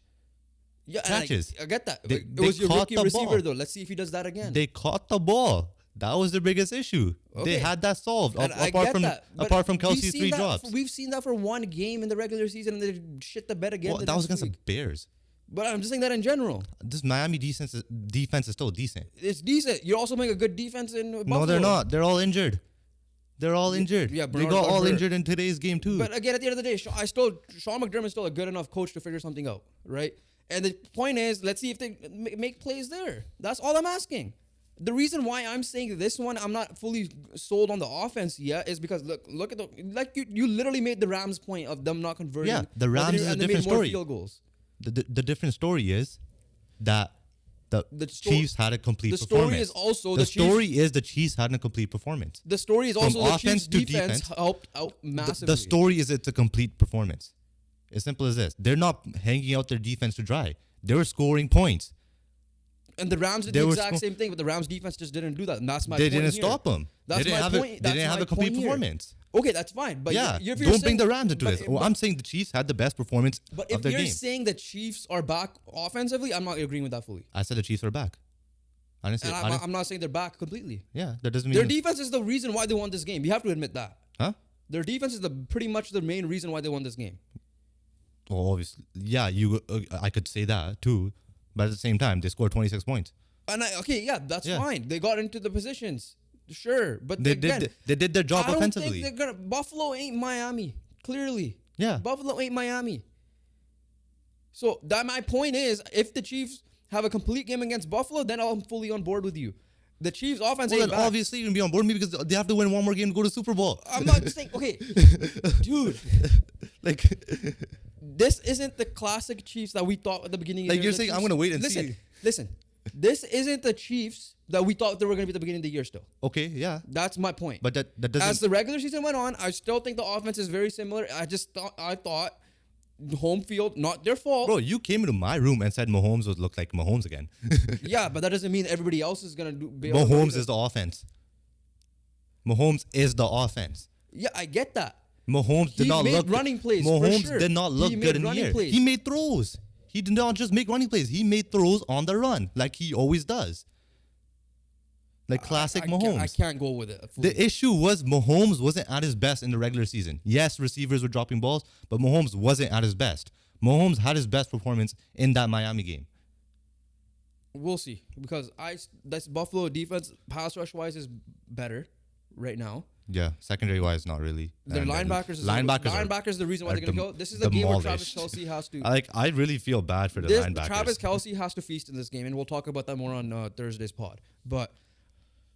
I get that. They It was your caught rookie the receiver ball. though. Let's see if he does that again. They caught the ball. That was their biggest issue. Okay. They had that solved. And I Apart get from that, but apart from we've Kelsey's seen 3 that drops. We've seen that for one game in the regular season, and they shit the bed again. Well, that was against the Bears. But I'm just saying that in general. This Miami defense is still decent. It's decent. You're also making a good defense in Buffalo. No, they're not. They're all injured. They're all injured. Yeah, they Bernard got all hurt. injured in today's game too. But again, at the end of the day, Sean McDermott's still a good enough coach to figure something out, right? And the point is, let's see if they make plays there. That's all I'm asking. The reason why I'm saying this one, I'm not fully sold on the offense yet, is because look at you literally made the Rams point of them not converting. Yeah, the Rams is a different story. More field goals. The different story is that the Chiefs had a complete the performance. story is also the story is the Chiefs had a complete performance. The story is also From the Chiefs offense to defense defense, helped out massively. The story is it's a complete performance. As simple as this. They're not hanging out their defense to dry. They were scoring points. And the Rams did the exact same thing, but the Rams defense just didn't do that. And that's my point. They didn't stop them. That's my point. They didn't have a complete performance. Okay, that's fine. But yeah, if don't bring the Rams into this. I'm saying the Chiefs had the best performance but of their game. But if you're saying the Chiefs are back offensively, I'm not agreeing with that fully. I said the Chiefs are back. I didn't say. I'm not saying they're back completely. Yeah, that doesn't mean their defense is the reason why they won this game. You have to admit that. Huh? Their defense is pretty much the main reason why they won this game. Well, obviously, yeah. I could say that too, but at the same time, they scored 26 points. And that's fine. They got into the positions, sure, but they did their job offensively. I don't think they're gonna. Buffalo ain't Miami. Clearly, yeah. Buffalo ain't Miami. So that my point is, if the Chiefs have a complete game against Buffalo, then I'm fully on board with you. The Chiefs offense ain't back. Obviously you're gonna be on board with me because they have to win one more game to go to Super Bowl. I'm not saying okay, dude. Like this isn't the classic Chiefs that we thought at the beginning. Like you're saying, I'm gonna wait and see. Listen. This isn't the Chiefs that we thought they were going to be at the beginning of the year still. Okay, yeah. That's my point. But that doesn't... As the regular season went on, I still think the offense is very similar. I thought home field, not their fault. Bro, you came into my room and said Mahomes would look like Mahomes again. Yeah, but that doesn't mean everybody else is going to do... Mahomes is the offense. Mahomes is the offense. Yeah, I get that. Mahomes did not look... running plays, Mahomes did not look good in the year. He made throws. He did not just make running plays. He made throws on the run, like he always does. Like classic Mahomes. I can't go with it. The issue was Mahomes wasn't at his best in the regular season. Yes, receivers were dropping balls, but Mahomes wasn't at his best. Mahomes had his best performance in that Miami game. We'll see. Because that's Buffalo defense, pass rush wise, is better right now. Yeah, secondary wise, not really. Their linebackers is the reason why they're going to go. This is the game where Travis Kelce has to. I really feel bad for the linebackers. Travis Kelce has to feast in this game, and we'll talk about that more on Thursday's pod. But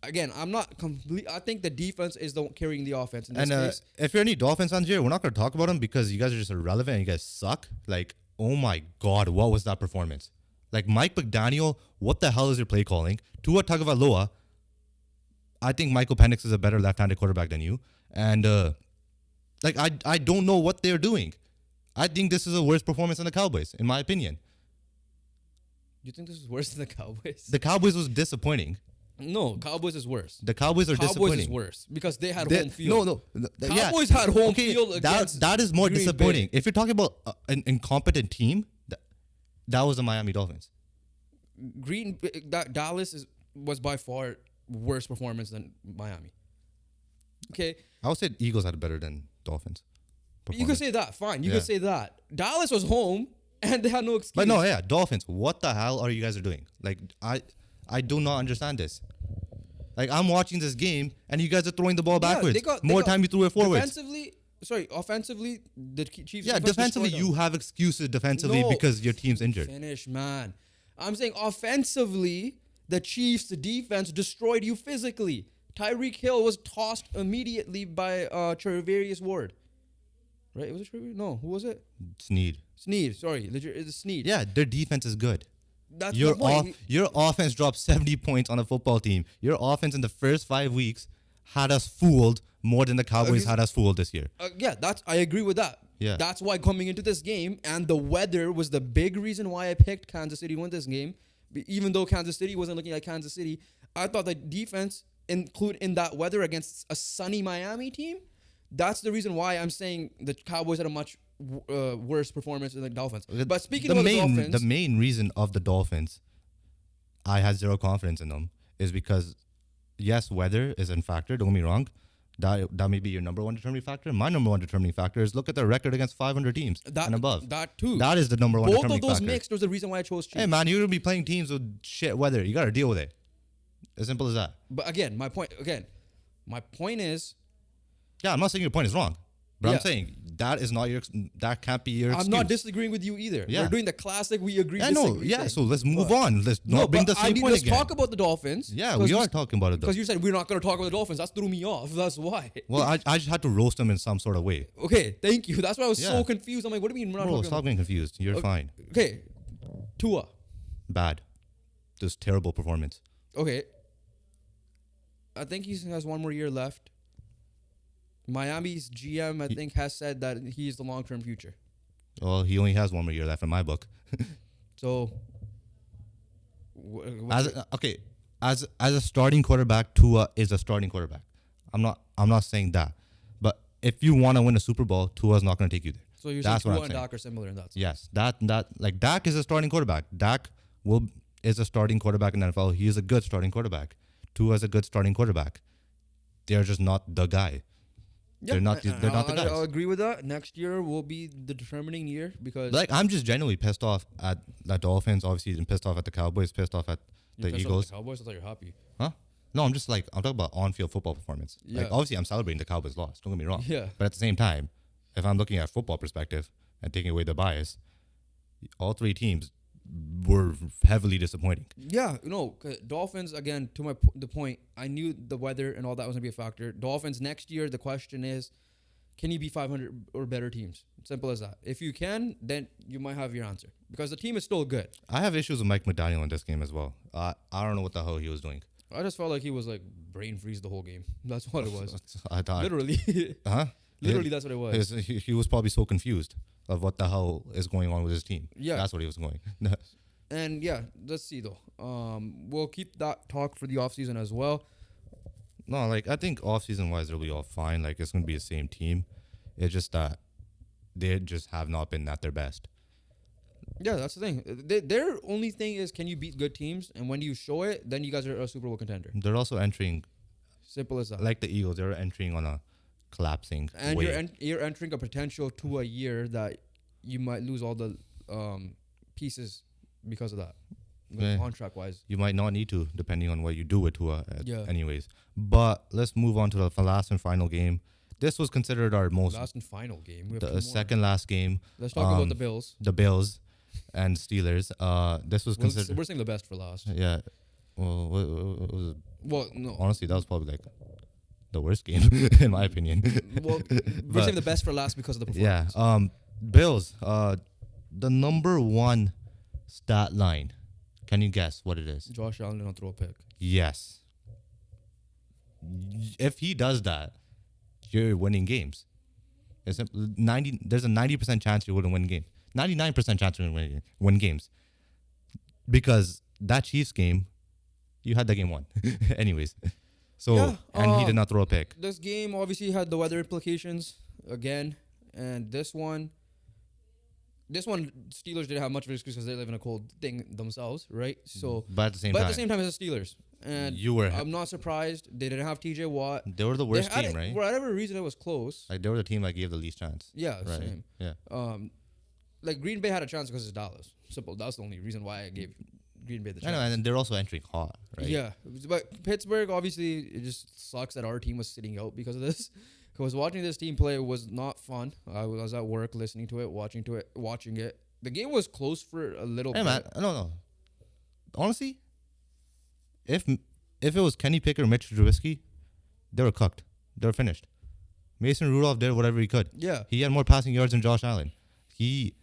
again, I'm not complete. I think the defense is the carrying the offense in this case. If you're any Dolphins fans here, we're not going to talk about them because you guys are just irrelevant and you guys suck. Like, oh my God, what was that performance? Like, Mike McDaniel, what the hell is your play calling? Tua Tagovailoa, I think Michael Penix is a better left-handed quarterback than you. And, I don't know what they're doing. I think this is a worse performance than the Cowboys, in my opinion. You think this is worse than the Cowboys? The Cowboys was disappointing. No, Cowboys is worse. The Cowboys are disappointing. Cowboys is worse because they had home field. Cowboys had home field against that is more Green disappointing. Bay. If you're talking about an incompetent team, that was the Miami Dolphins. Dallas was by far worse performance than Miami. Okay, I would say Eagles had better than Dolphins. You could say that. Fine, you could say that. Dallas was home and they had no excuse. But no, yeah, Dolphins. What the hell are you guys doing? Like, I do not understand this. Like, I'm watching this game and you guys are throwing the ball backwards. More time you threw it forwards. Offensively, the Chiefs. Yeah, defensively you have excuses defensively because your team's injured. Finish, man. I'm saying offensively, the Chiefs' defense destroyed you physically. Tyreek Hill was tossed immediately by Charvarius Ward. Right? Was it Charvarius? No, who was it? Snead, sorry. It's Snead. Yeah, their defense is good. That's your point. Your offense dropped 70 points on a football team. Your offense in the first 5 weeks had us fooled more than the Cowboys had us fooled this year. I agree with that. Yeah. That's why coming into this game, and the weather was the big reason why I picked Kansas City to win this game. Even though Kansas City wasn't looking like Kansas City, I thought the defense include in that weather against a sunny Miami team. That's the reason why I'm saying the Cowboys had a much worse performance than the Dolphins. But speaking of the Dolphins, the main reason of the Dolphins, I had zero confidence in them, is because yes, weather is a factor. Don't get me wrong. That may be your number one determining factor. My number one determining factor is look at their record against 500 teams and above. That too. That is the number one determining factor. Both of those mixed was the reason why I chose Chiefs. Hey man, you're going to be playing teams with shit weather. You got to deal with it. As simple as that. But again, my point is... Yeah, I'm not saying your point is wrong. But I'm saying that can't be your excuse. I'm not disagreeing with you either. Yeah. We're doing the classic we agree I know. Yeah, so let's move on. Let's not bring the same point again. Let's talk about the Dolphins. Yeah, we are talking about it though. Because you said we're not going to talk about the Dolphins. That threw me off. That's why. Well, I just had to roast them in some sort of way. Okay, thank you. That's why I was so confused. I'm like, what do you mean we're not talking stop being confused. You're fine. Okay, Tua. Bad. Just terrible performance. Okay. I think he has one more year left. Miami's GM, I think, has said that he's the long-term future. Well, he only has one more year left in my book. So, as a starting quarterback, Tua is a starting quarterback. I'm not saying that, but if you want to win a Super Bowl, Tua's not going to take you there. So you're saying Tua and Dak are similar in that sense? Yes, like Dak is a starting quarterback. Dak is a starting quarterback in the NFL. He is a good starting quarterback. Tua is a good starting quarterback. They're just not the guy. Yeah, they're not the guys. I'll agree with that. Next year will be the determining year because... Like, I'm just genuinely pissed off at the Dolphins, obviously, and pissed off at the Cowboys, pissed off at the Eagles. Off the Cowboys? I thought you're happy. Huh? No, I'm talking about on-field football performance. Yeah. Like, obviously, I'm celebrating the Cowboys loss. Don't get me wrong. Yeah. But at the same time, if I'm looking at football perspective and taking away the bias, all three teams were heavily disappointing. Yeah, Dolphins, again, to the point, I knew the weather and all that was going to be a factor. Dolphins next year, the question is, can you beat 500 or better teams? Simple as that. If you can, then you might have your answer because the team is still good. I have issues with Mike McDaniel in this game as well. I don't know what the hell he was doing. I just felt like he was like brain freeze the whole game. That's what it was. I thought. Literally. Huh? Literally, that's what it was. He was probably so confused of what the hell is going on with his team. Yeah. That's what he was going. And yeah, let's see though. We'll keep that talk for the offseason as well. No, like I think offseason wise it'll be all fine. Like it's gonna be the same team. It's just that they just have not been at their best. Yeah, that's the thing. Their only thing is, can you beat good teams? And when you show it, then you guys are a Super Bowl contender. They're also entering. Simple as that. Like the Eagles, they're entering on a collapsing and wave. You're entering a potential to a year that you might lose all the pieces because of that. Contract wise, you might not need to, depending on what you do with Tua. Anyways, but let's move on to the last and final game. This was considered our most last and final game. The second last game. Let's talk about the Bills. The Bills and Steelers. This was considered. We're saying the best for last. Yeah. Well, what was it? Well, no. Honestly, that was probably like the worst game in my opinion. Well, we're saying the best for last because of the performance. Yeah. Bills. The number one stat line. Can you guess what it is? Josh Allen didn't throw a pick. Yes. If he does that, you're winning games. It's 90. There's a 90% chance you wouldn't win game. 99% chance you wouldn't win games because that Chiefs game, you had that game won. Anyways, so and he did not throw a pick. This game obviously had the weather implications again, and this one, Steelers didn't have much of an excuse because they live in a cold thing themselves, right? So, but at the same time, it's the Steelers, and I'm not surprised they didn't have TJ Watt. They were the worst team, right? For whatever reason, it was close. Like they were the team that gave the least chance. Yeah, right? Same. Yeah. Like Green Bay had a chance because it's Dallas. Simple. That's the only reaon why I gave Green Bay the chance. I know, and they're also entering hot, right? Yeah, but Pittsburgh, obviously, it just sucks that our team was sitting out because of this. Because watching this team play was not fun. I was at work listening to it, watching it. The game was close for a little bit. Man, no. Honestly, if it was Kenny Pickett or Mitch Trubisky, they were cooked. They were finished. Mason Rudolph did whatever he could. Yeah. He had more passing yards than Josh Allen. He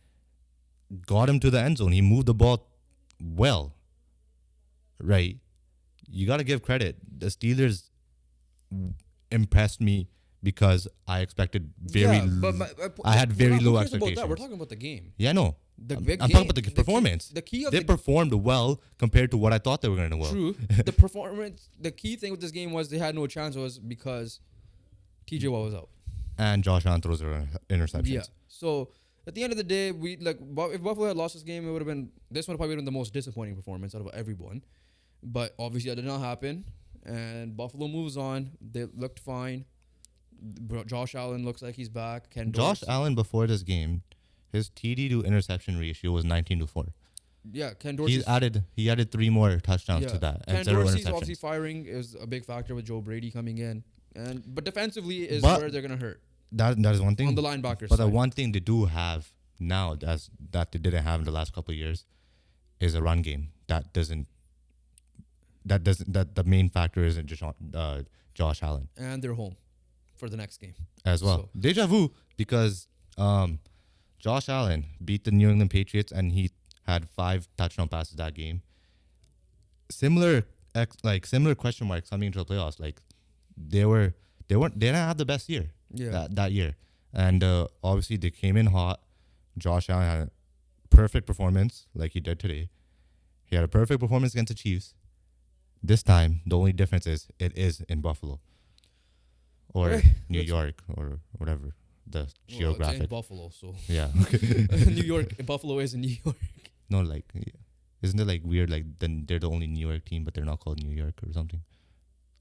got him to the end zone. He moved the ball well. Right? You got to give credit. The Steelers impressed me because I expected I had very low expectations. We're talking about the game. Yeah, I know. I'm talking about the performance. The key of they performed well compared to what I thought they were going to do well. True. The performance. The key thing with this game was they had no chance was because TJ Watt was out and Josh Allen throws interceptions. Yeah. So at the end of the day, if Buffalo had lost this game, this would probably been the most disappointing performance out of everyone. But obviously that did not happen, and Buffalo moves on. They looked fine. Josh Allen looks like he's back. Josh Allen before this game, his TD to interception ratio was 19-4. Yeah, Ken Dorsey. He added 3 more touchdowns to that. Ken Dorsey's obviously firing is a big factor with Joe Brady coming in, but defensively is where they're gonna hurt. That is one thing on the linebackers. But the one thing they do have now that they didn't have in the last couple of years is a run game that the main factor isn't just Josh Allen. And they're home for the next game as well. So. Deja vu because Josh Allen beat the New England Patriots and he had 5 touchdown passes that game. Similar question marks coming into the playoffs. Like they didn't have the best year that year, and obviously they came in hot. Josh Allen had a perfect performance like he did today. He had a perfect performance against the Chiefs. This time, the only difference is it is in Buffalo or New York or whatever the geographic. It's in Buffalo, so yeah. New York, Buffalo is in New York. No, isn't it weird? Then they're the only New York team, but they're not called New York or something.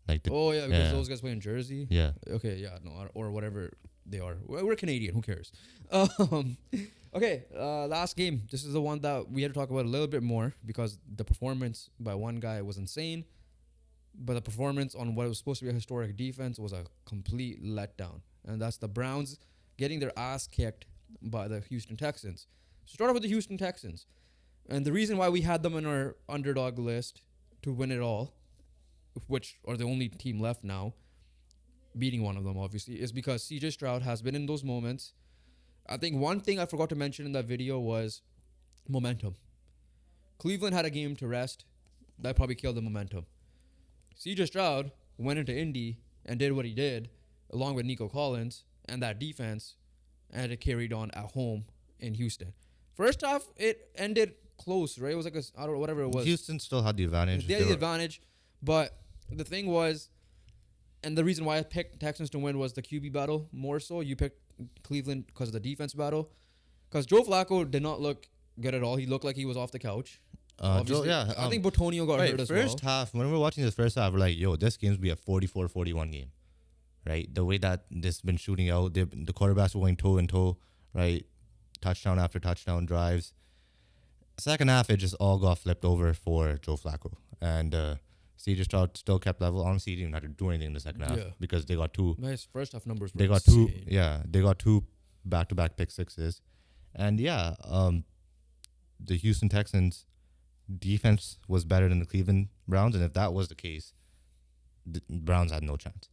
Because those guys play in Jersey. Yeah. Okay. Yeah. No. Or whatever they are. We're Canadian. Who cares? Okay. Last game. This is the one that we had to talk about a little bit more because the performance by one guy was insane, but the performance on what was supposed to be a historic defense was a complete letdown, and that's the Browns getting their ass kicked by the Houston Texans. So start off with the Houston Texans, and the reason why we had them in our underdog list to win it all, which are the only team left now, beating one of them, obviously, is because CJ Stroud has been in those moments. I think one thing I forgot to mention in that video was momentum. Cleveland had a game to rest. That probably killed the momentum. CJ Stroud went into Indy and did what he did, along with Nico Collins and that defense, and it carried on at home in Houston. First half, it ended close, right? It was whatever it was. Houston still had the advantage. They had the advantage, but the thing was, and the reason why I picked Texans to win was the QB battle more so. You picked Cleveland because of the defense battle. Because Joe Flacco did not look good at all. He looked like he was off the couch. I think Botonio got hurt as well. First half, when we were watching this first half, we're like, yo, this game's be a 44-41 game. Right? The way that this has been shooting out, the quarterbacks were going toe and toe, right? Touchdown after touchdown drives. Second half, it just all got flipped over for Joe Flacco. And CJ Stroud still kept level. Honestly, he didn't have to do anything in the second half because they got 2. Nice first half numbers. They got insane. 2. Yeah, they got 2 back-to-back pick sixes, and the Houston Texans defense was better than the Cleveland Browns, and if that was the case, the Browns had no chance.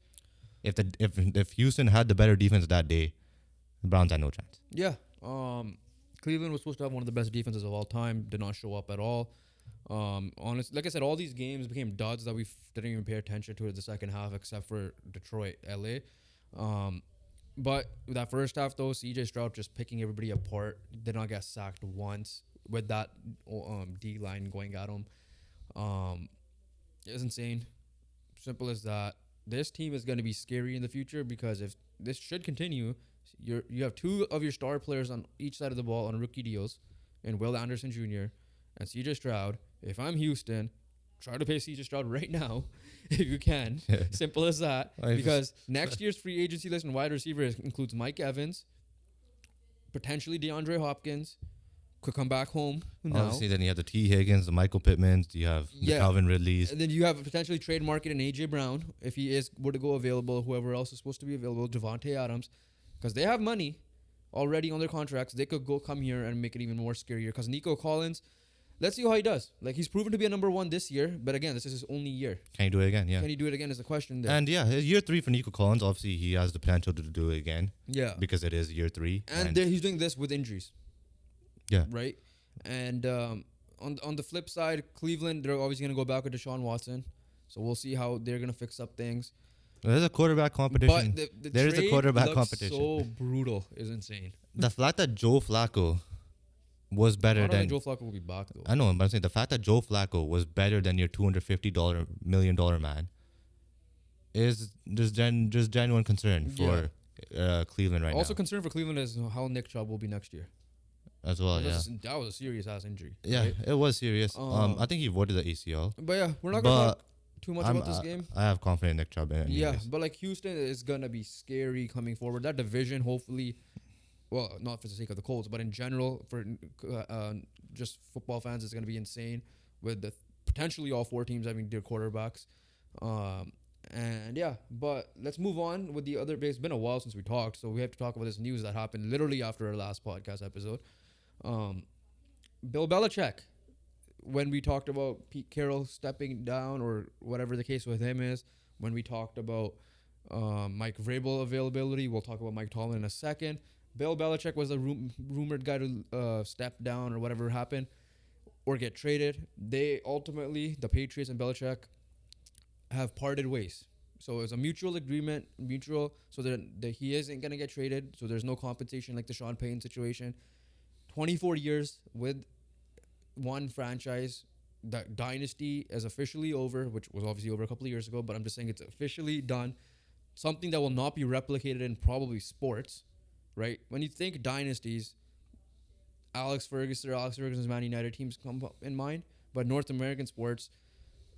If Houston had the better defense that day, the Browns had no chance. Yeah. Cleveland was supposed to have one of the best defenses of all time. Did not show up at all. Honestly, like I said, all these games became duds that we didn't even pay attention to in the second half, except for Detroit, LA. But that first half, though, CJ Stroud just picking everybody apart. Did not get sacked once with that D line going at him. It's insane. Simple as that. This team is going to be scary in the future because if this should continue, you have two of your star players on each side of the ball on rookie deals, and Will Anderson Jr. and CJ Stroud. If I'm Houston, try to pay CJ Stroud right now if you can. Simple as that. Because next year's free agency list and wide receiver includes Mike Evans, potentially DeAndre Hopkins, could come back home now. Obviously, then you have the T. Higgins, the Michael Pittmans, you have the Calvin Ridleys. And then you have potentially trade market in A.J. Brown, if he were to go available, whoever else is supposed to be available, Devontae Adams. Because they have money already on their contracts. They could come here and make it even more scarier. Because Nico Collins, let's see how he does. Like, he's proven to be a number one this year, but again, this is his only year. Can he do it again? Yeah. Can he do it again is the question there. And yeah, year 3 for Nico Collins, obviously he has the potential to do it again. Yeah. Because it is year 3. And he's doing this with injuries. Yeah. Right? And on the flip side, Cleveland, they're obviously going to go back with Deshaun Watson. So we'll see how they're going to fix up things. There's a quarterback competition. But there is a quarterback looks competition. So brutal is insane. The fact that Joe Flacco was better I don't than think Joe Flacco will be back though. I know, but I'm saying the fact that Joe Flacco was better than your $250 million man is just genuine concern for Cleveland right now. Also concern for Cleveland is how Nick Chubb will be next year. As well, That was a serious ass injury. Yeah, right? it was serious. I think he avoided the ACL. But yeah, we're not gonna talk too much about this game. I have confidence in Nick Chubb. But like Houston is gonna be scary coming forward. That division, hopefully, well, not for the sake of the Colts, but in general for just football fans, is gonna be insane with the potentially all 4 teams having their quarterbacks. And yeah, but let's move on with the other. It's been a while since we talked, so we have to talk about this news that happened literally after our last podcast episode. Bill Belichick, when we talked about Pete Carroll stepping down or whatever the case with him is, when we talked about Mike Vrabel availability, we'll talk about Mike Tomlin in a second. Bill Belichick was a rumored guy to step down or whatever happened or get traded. They ultimately, the Patriots and Belichick, have parted ways. So it's a mutual agreement, so that he isn't going to get traded, so there's no compensation like the Sean Payton situation. 24 years with one franchise. The dynasty is officially over, which was obviously over a couple of years ago, but I'm just saying it's officially done. Something that will not be replicated in probably sports, right? When you think dynasties, Alex Ferguson's Man United teams come up in mind, but North American sports,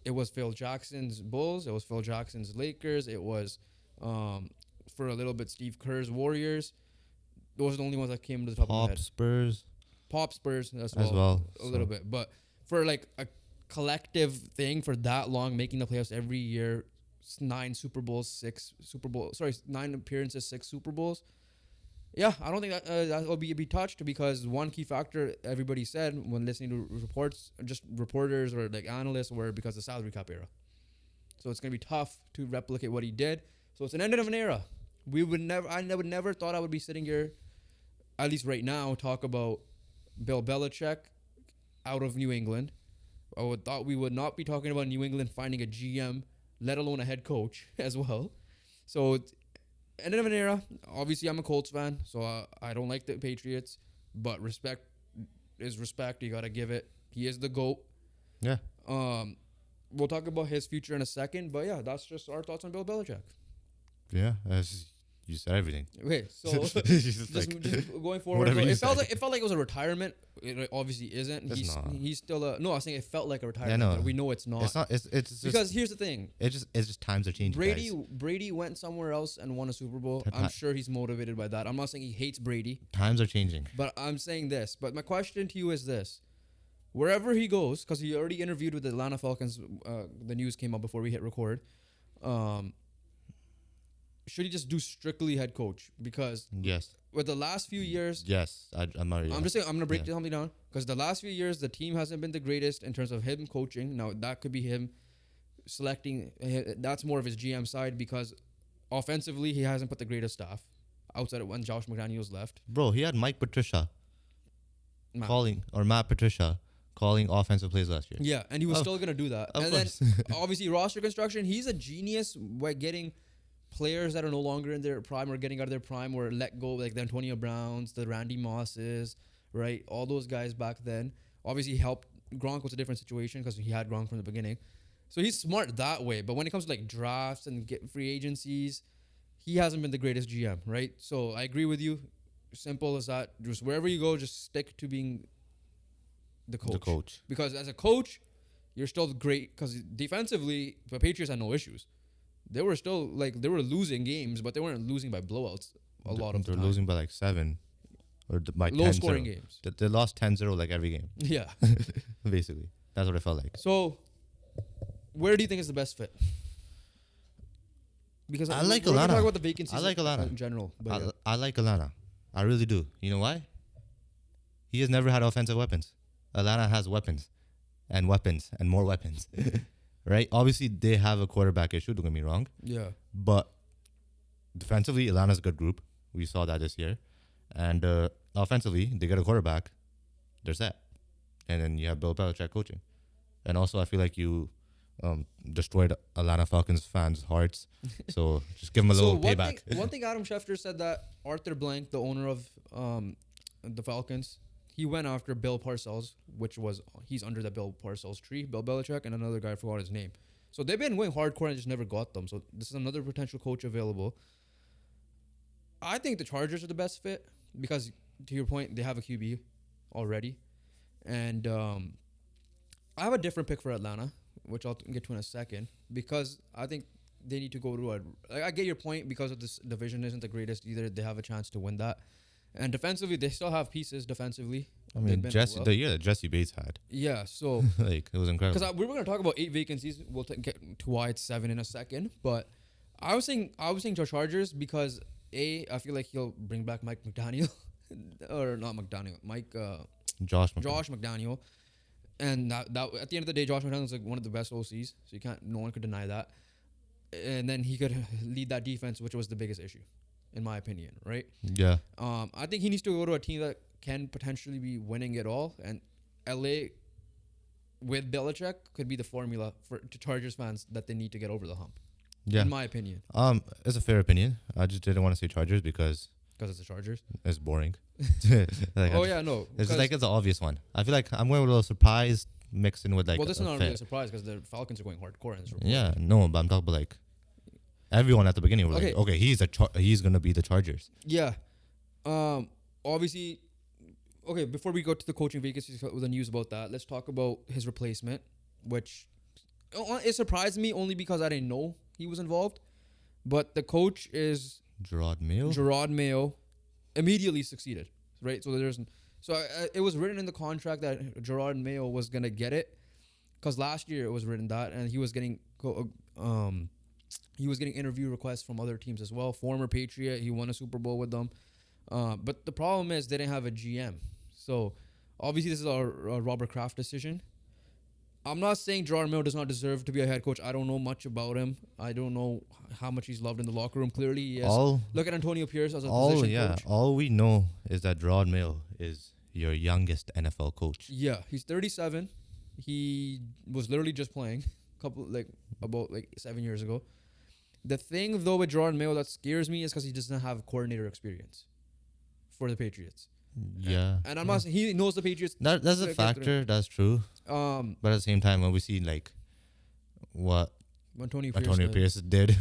it was Phil Jackson's Bulls, it was Phil Jackson's Lakers, it was, for a little bit, Steve Kerr's Warriors. Those are the only ones that came to the top of my head. Pop Spurs as well a little bit. But for like a collective thing for that long, making the playoffs every year, 9 appearances, 6 Super Bowls. Yeah, I don't think that will be touched because one key factor everybody said when listening to reporters or like analysts were because of the salary cap era. So it's going to be tough to replicate what he did. So it's an end of an era. I would never thought I would be sitting here, at least right now, talk about Bill Belichick out of New England. I would thought we would not be talking about New England finding a GM, let alone a head coach as well. So end of an era. Obviously, I'm a Colts fan, so I don't like the Patriots, but respect is respect. You got to give it. He is the GOAT. Yeah. We'll talk about his future in a second, but yeah, that's just our thoughts on Bill Belichick. Yeah, you said everything. Okay, so just going forward, so it felt like it was a retirement. It obviously isn't. He's still a. No, I was saying it felt like a retirement. Yeah, no, but we know it's not. It's not. It's because here's the thing. It's just times are changing. Brady went somewhere else and won a Super Bowl. I'm sure he's motivated by that. I'm not saying he hates Brady. Times are changing. But I'm saying this. But my question to you is this: wherever he goes, because he already interviewed with the Atlanta Falcons. The news came up before we hit record. Should he just do strictly head coach? Because with the last few years, I'm just saying I'm gonna break something down because the last few years the team hasn't been the greatest in terms of him coaching. Now that could be him selecting. That's more of his GM side because offensively he hasn't put the greatest staff outside of when Josh McDaniels left. Bro, he had Matt Patricia calling offensive plays last year. Yeah, and he was still gonna do that. And course. then obviously roster construction. He's a genius by getting players that are no longer in their prime or getting out of their prime or let go, like the Antonio Browns, the Randy Mosses, right? All those guys back then. Obviously, he helped. Gronk was a different situation because he had Gronk from the beginning. So he's smart that way. But when it comes to like drafts and get free agencies, he hasn't been the greatest GM, right? So I agree with you. Simple as that. Just wherever you go, just stick to being the coach. The coach. Because as a coach, you're still great. Because defensively, the Patriots had no issues. They were still they were losing games, but they weren't losing by blowouts a lot of the time. They're losing by like 7 or by 10-0. Low scoring games. They lost 10-0 like every game. Yeah. Basically. That's what it felt like. So, where do you think is the best fit? Because I like we're Atlanta. talk about the vacancies I like Atlanta in general. But I like Atlanta. I really do. You know why? He has never had offensive weapons. Atlanta has weapons and more weapons. Right? Obviously, they have a quarterback issue. Don't get me wrong. Yeah. But defensively, Atlanta's a good group. We saw that this year. And offensively, they get a quarterback. They're set. And then you have Bill Belichick coaching. And also, I feel like you destroyed Atlanta Falcons fans' hearts. So just give them a little payback. One thing Adam Schefter said that Arthur Blank, the owner of the Falcons, he went after Bill Parcells, he's under the Bill Parcells tree, Bill Belichick, and another guy, I forgot his name. So they've been going hardcore and just never got them. So this is another potential coach available. I think the Chargers are the best fit because, to your point, they have a QB already. And I have a different pick for Atlanta, which I'll get to in a second, because I think they need to go to I get your point because of this division isn't the greatest either. They have a chance to win that. And defensively, they still have pieces defensively. I mean, the year that Jesse Bates had. Yeah, so. It was incredible. Because we were going to talk about 8 vacancies. We'll get to why it's 7 in a second. But I was saying the Chargers because, I feel like he'll bring back Mike McDaniel. Or not McDaniel. Josh McDaniel. And that at the end of the day, Josh McDaniel is like one of the best OCs. So no one could deny that. And then he could lead that defense, which was the biggest issue, in my opinion, right? Yeah. I think he needs to go to a team that can potentially be winning it all. And LA with Belichick could be the formula to Chargers fans that they need to get over the hump. Yeah. In my opinion. It's a fair opinion. I just didn't want to say Chargers because it's the Chargers. It's boring. No. It's just it's an obvious one. I feel like I'm going with a little surprise mixed in with like. Well, this is not really a surprise because the Falcons are going hardcore in this report. Yeah, no, but I'm talking about like everyone at the beginning was like, okay, he's gonna be the Chargers. Yeah. Obviously. Okay, before we go to the coaching vacancies with the news about that, let's talk about his replacement, which it surprised me only because I didn't know he was involved. But the coach is Gerard Mayo immediately succeeded, right? So it was written in the contract that Gerard Mayo was gonna get it, because last year it was written that, and he was getting interview requests from other teams as well. Former Patriot, he won a Super Bowl with them, but the problem is they didn't have a GM. So obviously this is a Robert Kraft decision. I'm not saying Gerard Mayo does not deserve to be a head coach. I don't know much about him. I don't know how much he's loved in the locker room. Clearly, yes. Look at Antonio Pierce as a position coach. All we know is that Gerard Mayo is your youngest NFL coach. Yeah, he's 37. He was literally just playing about 7 years ago. The thing though with Gerard Mayo that scares me is because he doesn't have coordinator experience for the Patriots. Yeah, and I'm not saying he knows the Patriots. That's a factor. That's true. But at the same time, when we see like what Antonio Pierce did,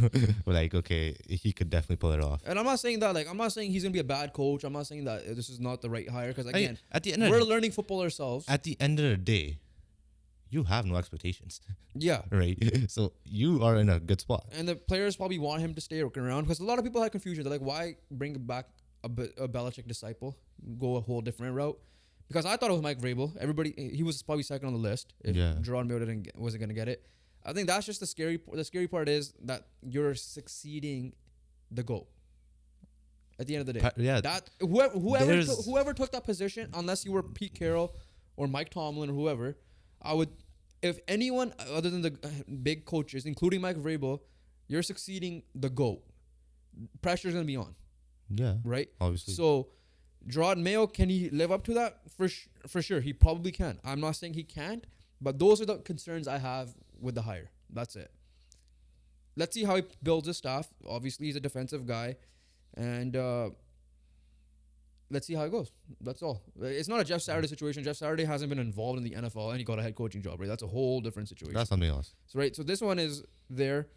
we're like, okay, he could definitely pull it off. And I'm not saying that I'm not saying he's gonna be a bad coach. I'm not saying that this is not the right hire because again, at the end we're learning football ourselves. At the end of the day, you have no expectations. Yeah. Right. So you are in a good spot. And the players probably want him to stay around because a lot of people had confusion. They're like, why bring back a Belichick disciple? Go a whole different route. Because I thought it was Mike Vrabel. He was probably second on the list if Gerard Mayo wasn't going to get it. I think that's just the scary part is that you're succeeding the GOAT. At the end of the day. That whoever took that position, unless you were Pete Carroll or Mike Tomlin or whoever, if anyone other than the big coaches, including Mike Vrabel, you're succeeding the GOAT. Pressure's going to be on. Yeah. Right? Obviously. So Gerard Mayo, can he live up to that? For sure. He probably can. I'm not saying he can't, but those are the concerns I have with the hire. That's it. let's see how he builds his staff. Obviously, he's a defensive guy, and let's see how it goes. That's all. It's not a Jeff Saturday situation. Jeff Saturday hasn't been involved in the NFL, and he got a head coaching job, right? That's a whole different situation. That's something else. So, right. So this one is there.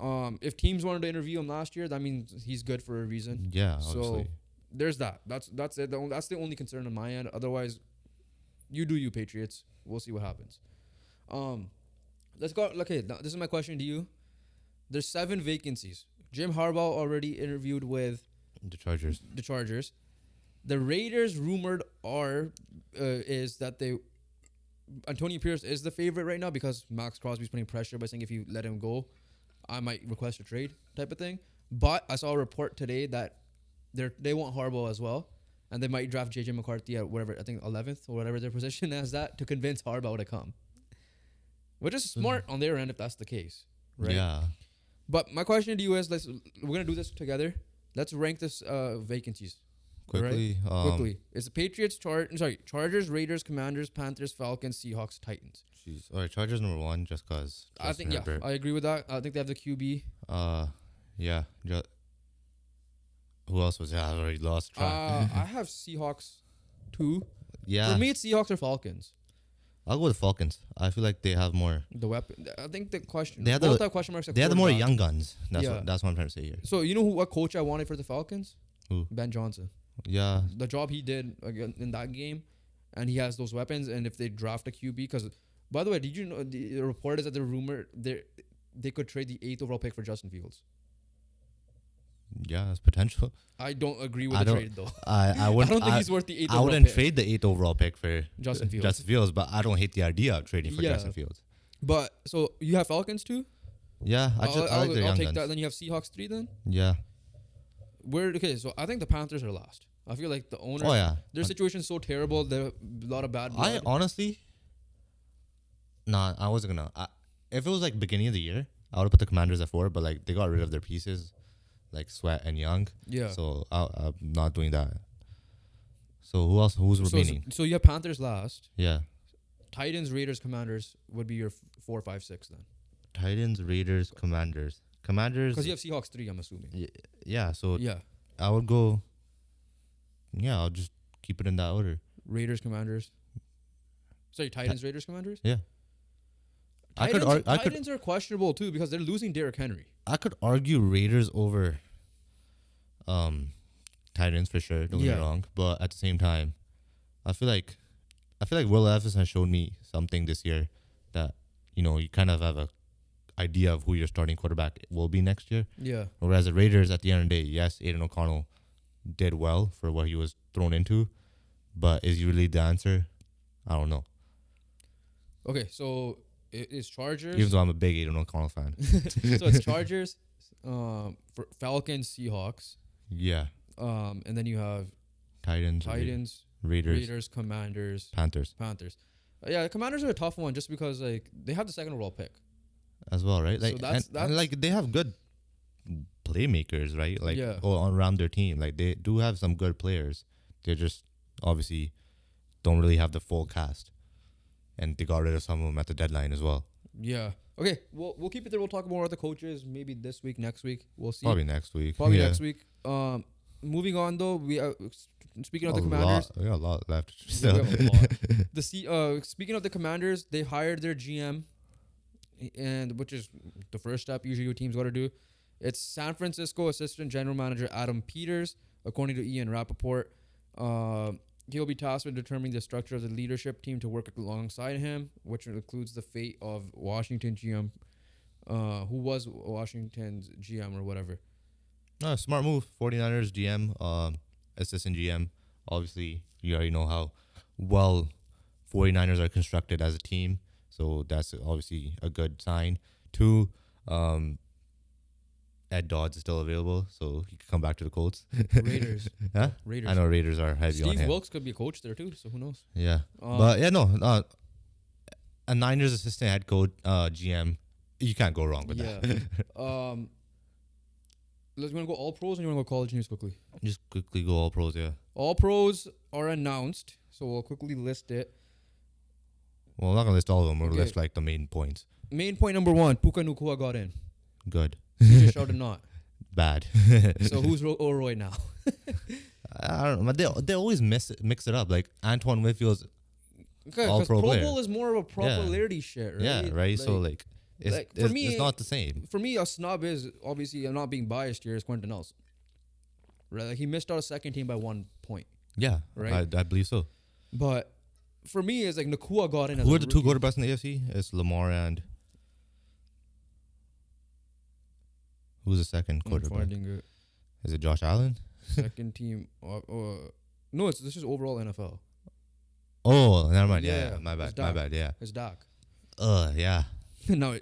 If teams wanted to interview him last year, that means he's good for a reason. Yeah, obviously. So there's that. That's it. That's the only concern on my end. Otherwise, you do you, Patriots. We'll see what happens. Let's go. Okay, this is my question to you. There's 7 vacancies. Jim Harbaugh already interviewed with the Chargers. The Raiders rumored is that Antonio Pierce is the favorite right now because Max Crosby's putting pressure by saying if you let him go, I might request a trade type of thing. But I saw a report today that they want Harbaugh as well, and they might draft JJ McCarthy at whatever, I think 11th or whatever their position is that, to convince Harbaugh to come. Which is smart on their end if that's the case, right? Yeah. But my question to you is, we're gonna do this together. Let's rank this vacancies quickly. Right? Quickly, it's the Patriots, Chargers, Raiders, Commanders, Panthers, Falcons, Seahawks, Titans. Jeez. All right, Chargers number 1 just cause. I think I agree with that. I think they have the QB. Yeah. Who else was there? I already lost track. I have Seahawks 2. Yeah. For me, it's Seahawks or Falcons. I'll go with the Falcons. I feel like they have more. The weapon. I think the question. They have question marks. They have the more young guns. That's what I'm trying to say here. So you know what coach I wanted for the Falcons? Who? Ben Johnson. Yeah. The job he did in that game, and he has those weapons. And if they draft a QB, because by the way, did you know the report is that the rumor they could trade the 8th overall pick for Justin Fields? Yeah, that's potential. I don't agree with the trade though. I wouldn't. I don't think he's worth the 8th overall pick. I wouldn't trade the 8th overall pick for Justin Fields. But I don't hate the idea of trading for Justin Fields. But so you have Falcons too? Yeah, I like their young guns. That. Then you have Seahawks 3 then? Yeah. So I think the Panthers are last. I feel like the owners, their situation's so terrible. There are a lot of bad blood. I honestly, I wasn't gonna. If it was like beginning of the year, I would have put the Commanders at 4. But like they got rid of their pieces, like Sweat and Young. Yeah. So I'm not doing that. So who else? Who's remaining? So you have Panthers last. Yeah. Titans, Raiders, Commanders would be your 4, 5, 6 then. Titans, Raiders, Commanders. Because you have Seahawks 3, I'm assuming. Yeah. So I would go. Yeah, I'll just keep it in that order. Raiders, Commanders. Sorry, Titans, Raiders, Commanders? Yeah. Titans are questionable too because they're losing Derrick Henry. I could argue Raiders over Titans for sure, don't get me wrong. But at the same time, I feel like Will Levis has shown me something this year that, you kind of have a idea of who your starting quarterback will be next year. Yeah. Whereas the Raiders, at the end of the day, yes, Aiden O'Connell did well for what he was thrown into, but is he really the answer? I don't know. Okay, so it is Chargers. Even though I'm a big Aiden O'Connell fan. So it's Chargers, Falcons, Seahawks. Yeah. And then you have Titans, Raiders, Commanders, Panthers. Yeah, the Commanders are a tough one just because like they have the 2nd overall pick as well, right? Like, so that's like they have good playmakers, right? Like all around their team. Like they do have some good players. They just obviously don't really have the full cast, and they got rid of some of them at the deadline as well. Yeah. Okay. We'll keep it there. We'll talk more about the coaches maybe this week, next week. We'll see. Probably next week. Next week. Moving on though, we speaking of the Commanders, we got a lot left. Speaking of the Commanders, they hired their GM, and which is the first step usually your team's got to do. It's San Francisco Assistant General Manager Adam Peters, according to Ian Rappaport. He'll be tasked with determining the structure of the leadership team to work alongside him, which includes the fate of Washington GM, who was Washington's GM or whatever. No, smart move. 49ers GM, assistant GM. Obviously, you already know how well 49ers are constructed as a team. So that's obviously a good sign. 2, Ed Dodds is still available, so he could come back to the Colts. Raiders. Huh? Raiders. I know Raiders are heavy on him. Steve Wilkes could be a coach there too, so who knows? Yeah. But a Niners assistant head coach, GM, you can't go wrong with that. Let's go all pros, and you want to go college news quickly? Just quickly go all pros, yeah. All pros are announced, so we'll quickly list it. Well, I'm not gonna list all of them. We'll list like the main points. Main point number 1: Puka Nacua got in. Good. CJ Stroud did not. Bad. So who's Roy now? I don't know. But they always mix it up. Like Antoine Whitfield's all Because pro player. Bowl is more of a popularity shit, right? Yeah, right. So it's not the same. For me, a snub is obviously, I'm not being biased here, is Quentin Nelson. Right, like he missed out a second team by 1 point. Yeah, right. I believe so. But for me, it's like Nakua got in. Who are the two quarterbacks in the AFC? It's Lamar and who's the second quarterback? Is it Josh Allen? Second team. No, this is overall NFL. Oh, never mind. Yeah, my bad. Yeah, it's Dak. Yeah. No.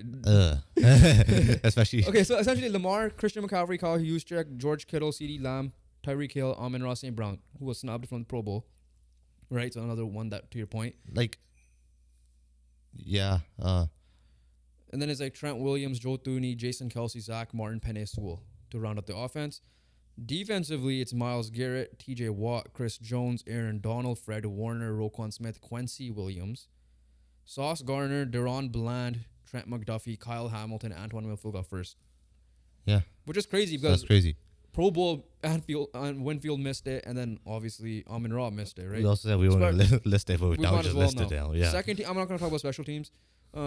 Especially. Okay, so essentially Lamar, Christian McCaffrey, Kyle Juszczyk, George Kittle, CeeDee Lamb, Tyreek Hill, Amon-Ra St. Brown, who was snubbed from the Pro Bowl. Right, so another one that, to your point. Like, yeah. And then it's like Trent Williams, Joe Thuney, Jason Kelsey, Zach Martin, Penei Sewell to round up the offense. Defensively, it's Myles Garrett, TJ Watt, Chris Jones, Aaron Donald, Fred Warner, Roquan Smith, Quincy Williams, Sauce Gardner, Deron Bland, Trent McDuffie, Kyle Hamilton, Antoine Winfield got first. Yeah. Which is crazy because that's crazy. Pro Bowl and Winfield missed it, and then obviously Amon-Ra missed it, right? We also said we want to list it, but we don't just list it down. Yeah. Second team, I'm not going to talk about special teams.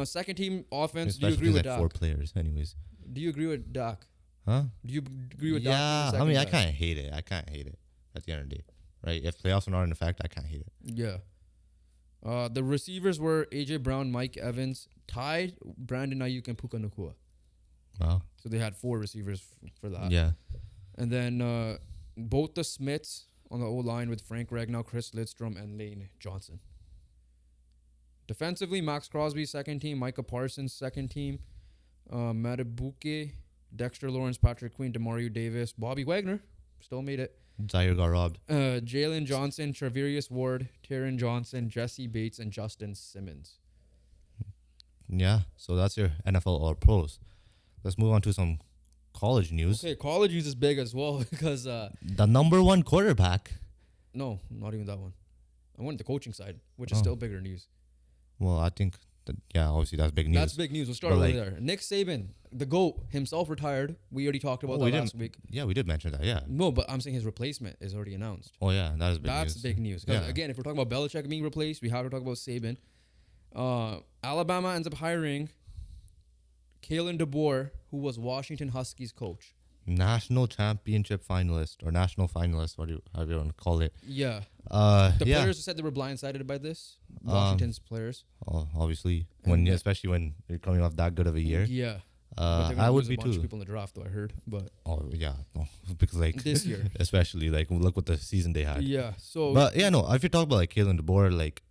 Second team offense, do you agree with Dak? 4 players, anyways. Do you agree with Dak? Huh? Do you agree with Dak? Yeah, I mean, I can't hate it. At the end of the day, right? If playoffs are not in effect, I can't hate it. Yeah. The receivers were AJ Brown, Mike Evans, tied Brandon Ayuk and Puka Nacua. Wow. So they had 4 receivers for that. Yeah. And then both the Smiths on the O-line with Frank Ragnow, Chris Lidstrom, and Lane Johnson. Defensively, Max Crosby, second team. Micah Parsons, second team. Matabuke, Dexter Lawrence, Patrick Queen, Demario Davis, Bobby Wagner, still made it. Zaire got robbed. Jalen Johnson, Treverius Ward, Taron Johnson, Jesse Bates, and Justin Simmons. Yeah, so that's your NFL All Pros. Let's move on to some college news. Okay, college news is big as well because... the number 1 quarterback. No, not even that one. I went the coaching side, which is still bigger news. Well, I think, obviously that's big news. That's big news. We'll start over there. Nick Saban, the GOAT, himself retired. We already talked about that last week. Yeah, we did mention that, yeah. No, but I'm saying his replacement is already announced. Oh, yeah, that is big news. That's big news. Because, again, if we're talking about Belichick being replaced, we have to talk about Saban. Alabama ends up hiring Kalen DeBoer, who was Washington Huskies coach. National championship finalist or national finalist, however you want to call it. Yeah. The players said they were blindsided by this. Washington's players. Obviously, especially when you're coming off that good of a year. Yeah. I would be too. A bunch of people in the draft, though, I heard. But because like this year, especially like look what the season they had. Yeah. So. But yeah, no. If you talk about like Kalen DeBoer, like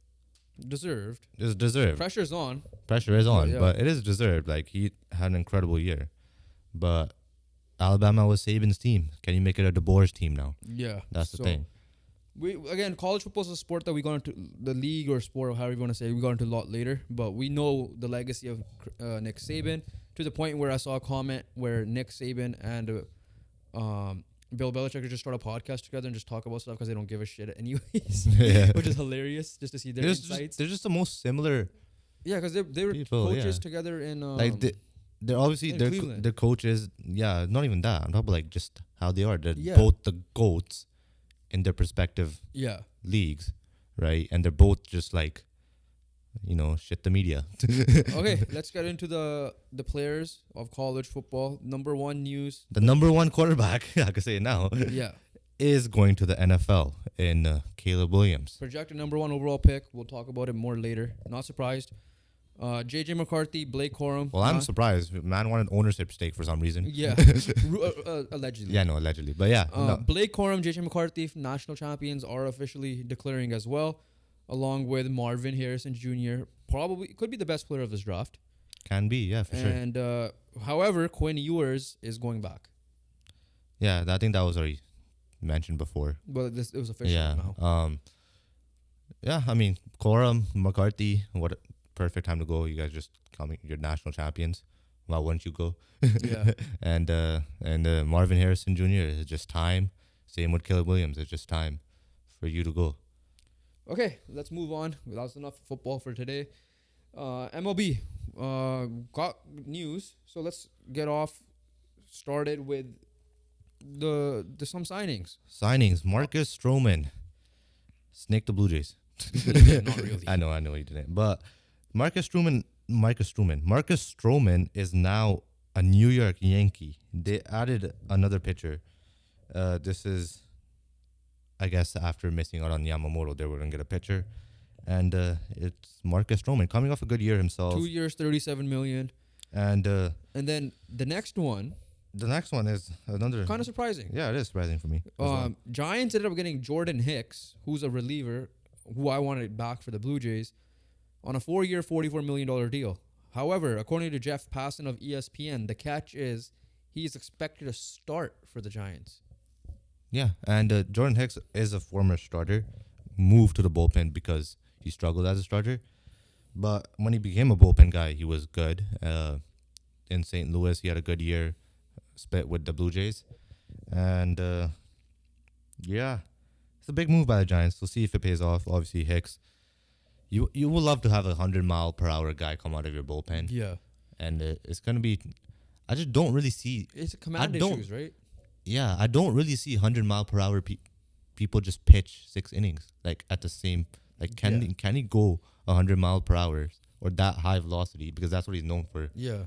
deserved. It's deserved. Pressure's on. Pressure is on, but it is deserved. Like he had an incredible year, but Alabama was Saban's team. Can you make it a DeBoer's team now? Yeah, that's the thing. Again, college football is a sport that we got into, the league or sport, or however you want to say, we got into a lot later. But we know the legacy of Nick Saban to the point where I saw a comment where Nick Saban and Bill Belichick just start a podcast together and just talk about stuff because they don't give a shit anyways, which is hilarious just to see their insights. They're just the most similar. Yeah, because they were coaches together in they're obviously they're coaches. Yeah, not even that. I'm talking about like just how they are. They're both the GOATs in their respective leagues, right? And they're both just like, shit the media. Okay, let's get into the players of college football. Number 1 news. The number 1 quarterback, I can say it now, is going to the NFL in Caleb Williams. Projected number 1 overall pick. We'll talk about it more later. Not surprised. J.J. McCarthy, Blake Corum. Well, I'm surprised. Man wanted ownership stake for some reason. Yeah. Allegedly. Yeah, no, allegedly. But yeah. Blake Corum, J.J. McCarthy, national champions, are officially declaring as well, along with Marvin Harrison Jr. Probably could be the best player of this draft. Can be, yeah, for sure. And however, Quinn Ewers is going back. Yeah, I think that was already mentioned before. But it was official now. Yeah, I mean, Corum, McCarthy, what perfect time to go. You guys just you're national champions. Why wouldn't you go? Yeah. and Marvin Harrison Jr. is just time. Same with Caleb Williams. It's just time for you to go. Okay, let's move on. That's enough football for today. MLB got news. So let's get off started with the some signings. Marcus Stroman snaked the Blue Jays. Not really. I know he didn't. But Marcus Stroman is now a New York Yankee. They added another pitcher. This is, I guess, after missing out on Yamamoto, they were going to get a pitcher. And it's Marcus Stroman coming off a good year himself. 2 years, $37 million. And then the next one. The next one is another. Kind of surprising. Yeah, it is surprising for me. Well. Giants ended up getting Jordan Hicks, who's a reliever, who I wanted back for the Blue Jays, on a 4-year, $44 million deal. However, according to Jeff Passan of ESPN, the catch is he is expected to start for the Giants. Yeah, and Jordan Hicks is a former starter, moved to the bullpen because he struggled as a starter. But when he became a bullpen guy, he was good. In St. Louis, he had a good year spent with the Blue Jays. And, yeah, it's a big move by the Giants. We'll see if it pays off. Obviously, Hicks. You would love to have a 100-mile-per-hour guy come out of your bullpen. Yeah. And it's going to be... I just don't really see... It's command issues, right? Yeah, I don't really see 100-mile-per-hour people just pitch 6 innings. Like, at the same... Like, can he go 100 miles per hour or that high velocity? Because that's what he's known for. Yeah.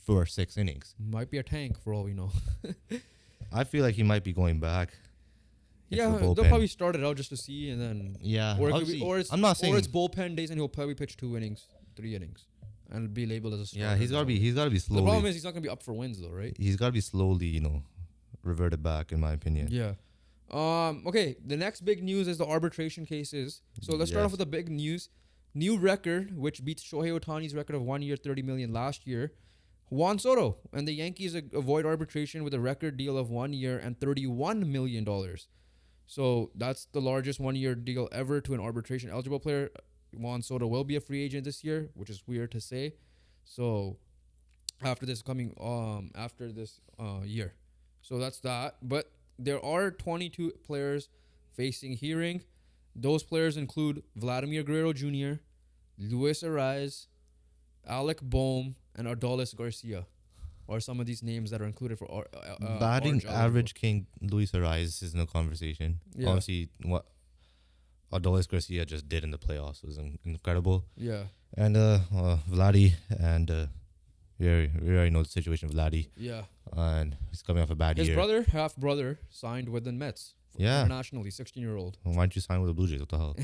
For 6 innings. Might be a tank for all we know. I feel like he might be going back. Yeah, they'll probably start it out just to see, and then I'm not saying it's bullpen days, and he'll probably pitch 2 innings, 3 innings, and be labeled as a starter. Yeah, he's gotta be slowly. The problem is he's not gonna be up for wins though, right? He's gotta be slowly, reverted back, in my opinion. Yeah. Okay, the next big news is the arbitration cases. So let's start off with the big news. New record, which beats Shohei Ohtani's record of 1 year, $30 million last year. Juan Soto and the Yankees avoid arbitration with a record deal of 1 year and $31 million. So that's the largest 1 year deal ever to an arbitration eligible player. Juan Soto will be a free agent this year, which is weird to say. So after this year. So that's that. But there are 22 players facing hearing. Those players include Vladimir Guerrero Jr., Luis Ariz, Alec Boehm, and Adolis Garcia, or some of these names that are included for batting average king Luis Ariz is no conversation. Yeah. Obviously, what Adolis Garcia just did in the playoffs was incredible. Yeah. And Vladdy, and we already know the situation with Vladdy. Yeah. And he's coming off a bad year. His half brother, signed with the Mets. Internationally, 16-year-old. Why don't you sign with the Blue Jays? What the hell?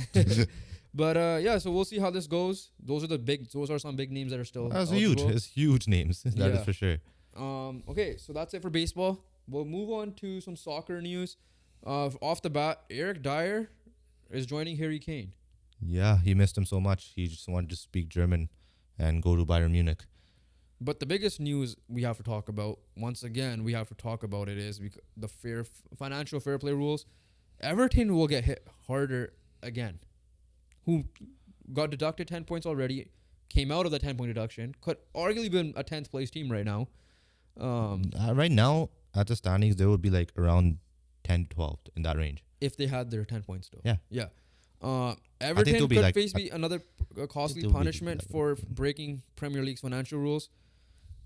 But so we'll see how this goes. Those are some big names that are still eligible. It's huge names. That is for sure. Okay, so that's it for baseball. We'll move on to some soccer news. Off the bat, Eric Dyer is joining Harry Kane. Yeah, he missed him so much. He just wanted to speak German and go to Bayern Munich. But the biggest news we have to talk about, once again, is the financial fair play rules. Everton will get hit harder again. Who got deducted 10 points already, came out of the 10-point deduction, could arguably been a 10th place team right now. Right now, at the standings, they would be like around 10 to 12 in that range. If they had their 10 points still. Yeah. Everton could face another costly punishment for breaking Premier League's financial rules.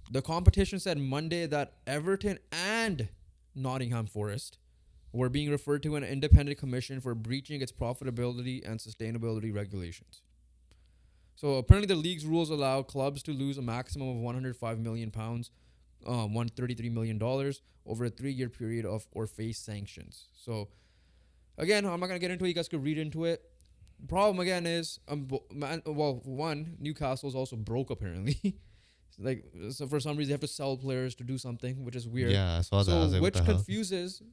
The competition said Monday that Everton and Nottingham Forest were being referred to an independent commission for breaching its profitability and sustainability regulations. So apparently the league's rules allow clubs to lose a maximum of £105 million, $133 million over a 3-year period or face sanctions. So again, I'm not going to get into it. You guys could read into it. The problem again is, Newcastle's also broke apparently. So for some reason they have to sell players to do something, which is weird. Yeah, I saw that. So which confuses,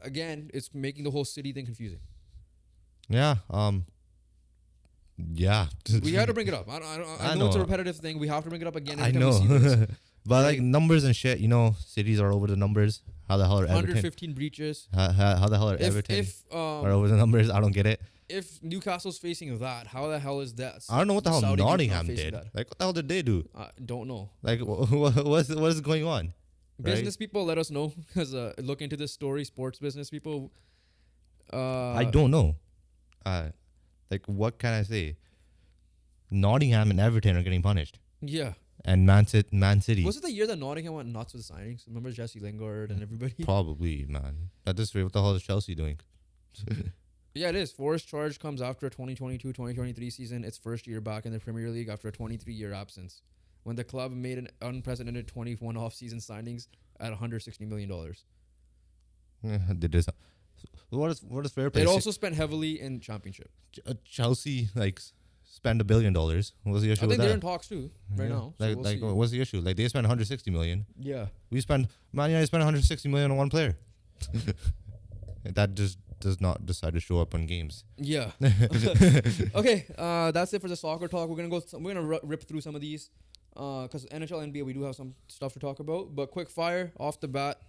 again, it's making the whole city thing confusing. Yeah. Yeah. We had to bring it up. I know it's a repetitive thing. We have to bring it up again. I know. But like numbers and shit, cities are over the numbers. How the hell are Everton? 115 breaches. How the hell are Everton are over the numbers? I don't get it. If Newcastle's facing that, how the hell is that? I don't know what the hell Saudi Nottingham did. Like, what the hell did they do? Don't know. Like, what is going on? Business people, let us know. Because look into this story, sports business people. I don't know. Like, what can I say? Nottingham and Everton are getting punished. Yeah. And Man City. Was it the year that Nottingham went nuts with the signings? Remember Jesse Lingard and everybody? Probably, man. At this rate, what the hell is Chelsea doing? Yeah, it is. Forest Charge comes after a 2022-2023 season, its first year back in the Premier League after a 23-year absence, when the club made an unprecedented 21 off-season signings at $160 million. Yeah, they did. What is fair play? It also spent heavily in championship. Chelsea spend $1 billion. What's the issue I with think they're that? in talks too right now. So we'll see. What's the issue? Like they spend 160 million. Yeah. Man United spend 160 million on one player. That just does not decide to show up on games. Yeah. Okay. That's it for the soccer talk. We're gonna rip through some of these, because NHL, NBA, we do have some stuff to talk about. But quick fire off the bat.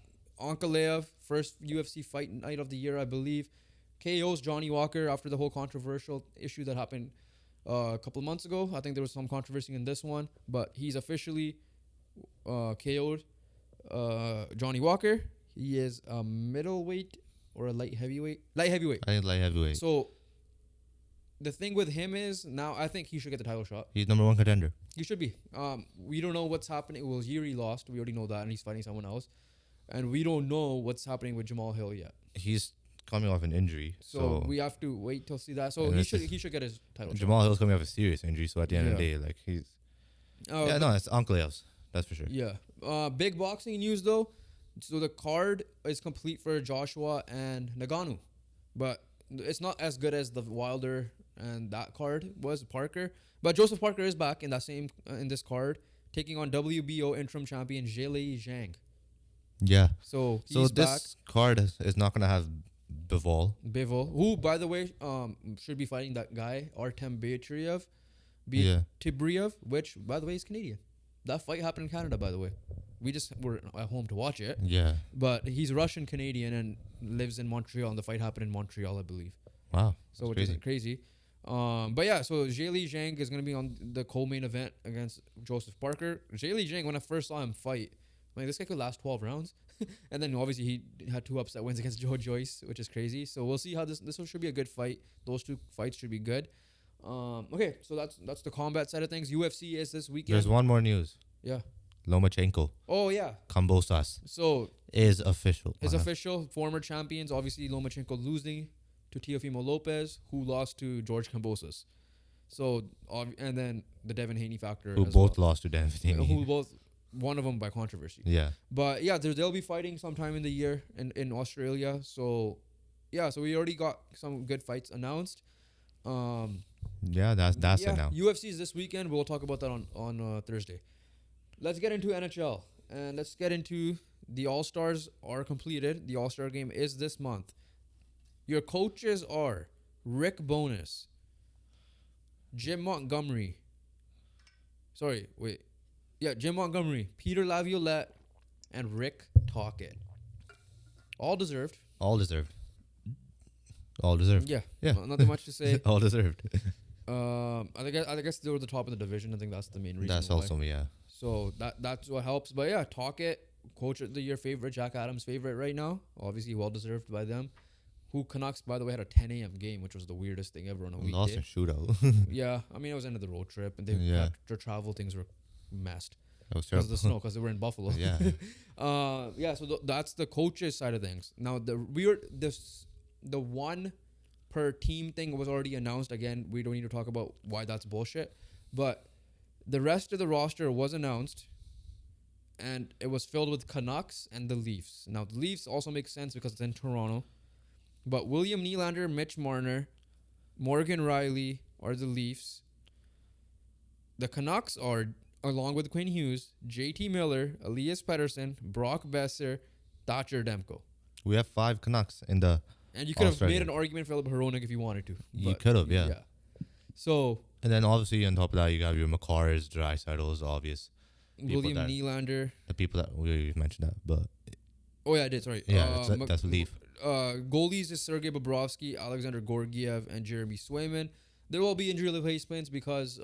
Ankalaev, first UFC fight night of the year, I believe. KO's Johnny Walker after the whole controversial issue that happened a couple of months ago. I think there was some controversy in this one, but he's officially KO'd Johnny Walker. He is a middleweight or a light heavyweight. Light heavyweight. I think light heavyweight. So the thing with him is now I think he should get the title shot. He's number one contender. He should be. We don't know what's happening. Well, Yuri lost. We already know that, and he's fighting someone else. And we don't know what's happening with Jamal Hill yet. He's coming off an injury, so we have to wait till see that. So he should get his title. Jamal Hill's coming off a serious injury, so at the end of the day, like he's. It's Ankalaev's. That's for sure. Yeah. Big boxing news though. So the card is complete for Joshua and Nagano, but it's not as good as the Wilder and that card was Parker. But Joseph Parker is back in that same in this card, taking on WBO interim champion Zhilei Zhang. Yeah. So he's back. This card is not gonna have Bivol, who by the way should be fighting that guy Artem Tibriev, which by the way is Canadian. That fight happened in Canada, by the way. We just were at home to watch it. Yeah. But he's Russian Canadian and lives in Montreal, and the fight happened in Montreal, I believe. Wow. So which is crazy. But yeah, so Zhilei Zhang is gonna be on the co-main event against Joseph Parker. Zhilei Zhang, when I first saw him fight, like this guy could last 12 rounds. And then obviously he had 2 upset wins against Joe Joyce, which is crazy. So we'll see how this one should be a good fight. Those 2 fights should be good. Okay, so that's the combat side of things. UFC is this weekend. There's one more news. Yeah. Lomachenko. Oh yeah. Kambosos. So is official. It's official. Former champions. Obviously Lomachenko losing to Teofimo Lopez, who lost to George Kambosos. So and then the Devin Haney factor. Who both lost to Devin Haney. Who both. One of them by controversy. Yeah. But yeah, they'll be fighting sometime in the year in Australia. So yeah, so we already got some good fights announced. Yeah, that's it now. UFC is this weekend. We'll talk about that on Thursday. Let's get into NHL. And let's get into the All-Stars are completed. The All-Star game is this month. Your coaches are Rick Bowness, Jim Montgomery. Jim Montgomery, Peter Laviolette, and Rick Tocchet. All deserved. Yeah. Nothing much to say. All deserved. I guess they were the top of the division. I think that's the main reason. That's also yeah. So that's what helps. But yeah, Tocchet, coach of the year favorite, Jack Adams' favorite right now. Obviously, well deserved by them. Who Canucks, by the way, had a 10 a.m. game, which was the weirdest thing ever on a weekday. Lost a shootout. Yeah, I mean it was end of the road trip, and their travel things were messed. That was because of the snow, because they were in Buffalo. Yeah. So that's the coaches side of things. Now the one per team thing was already announced. Again, we don't need to talk about why that's bullshit. But the rest of the roster was announced, and it was filled with Canucks and the Leafs. Now the Leafs also makes sense because it's in Toronto. But William Nylander, Mitch Marner, Morgan Riley are the Leafs. The Canucks are, along with Quinn Hughes, JT Miller, Elias Pettersson, Brock Besser, Thatcher Demko. We have 5 Canucks in the. And you could have made an argument for Philip Hronek if you wanted to. You could have, yeah. So. And then obviously on top of that, you have your McCarrs, Draisaitl's, obvious. William Nylander. The people that we mentioned that, but. Oh yeah, I did. Sorry. Yeah, that's a Leaf. Goalies is Sergei Bobrovsky, Alexander Gorgiev, and Jeremy Swayman. There will be injury replacements because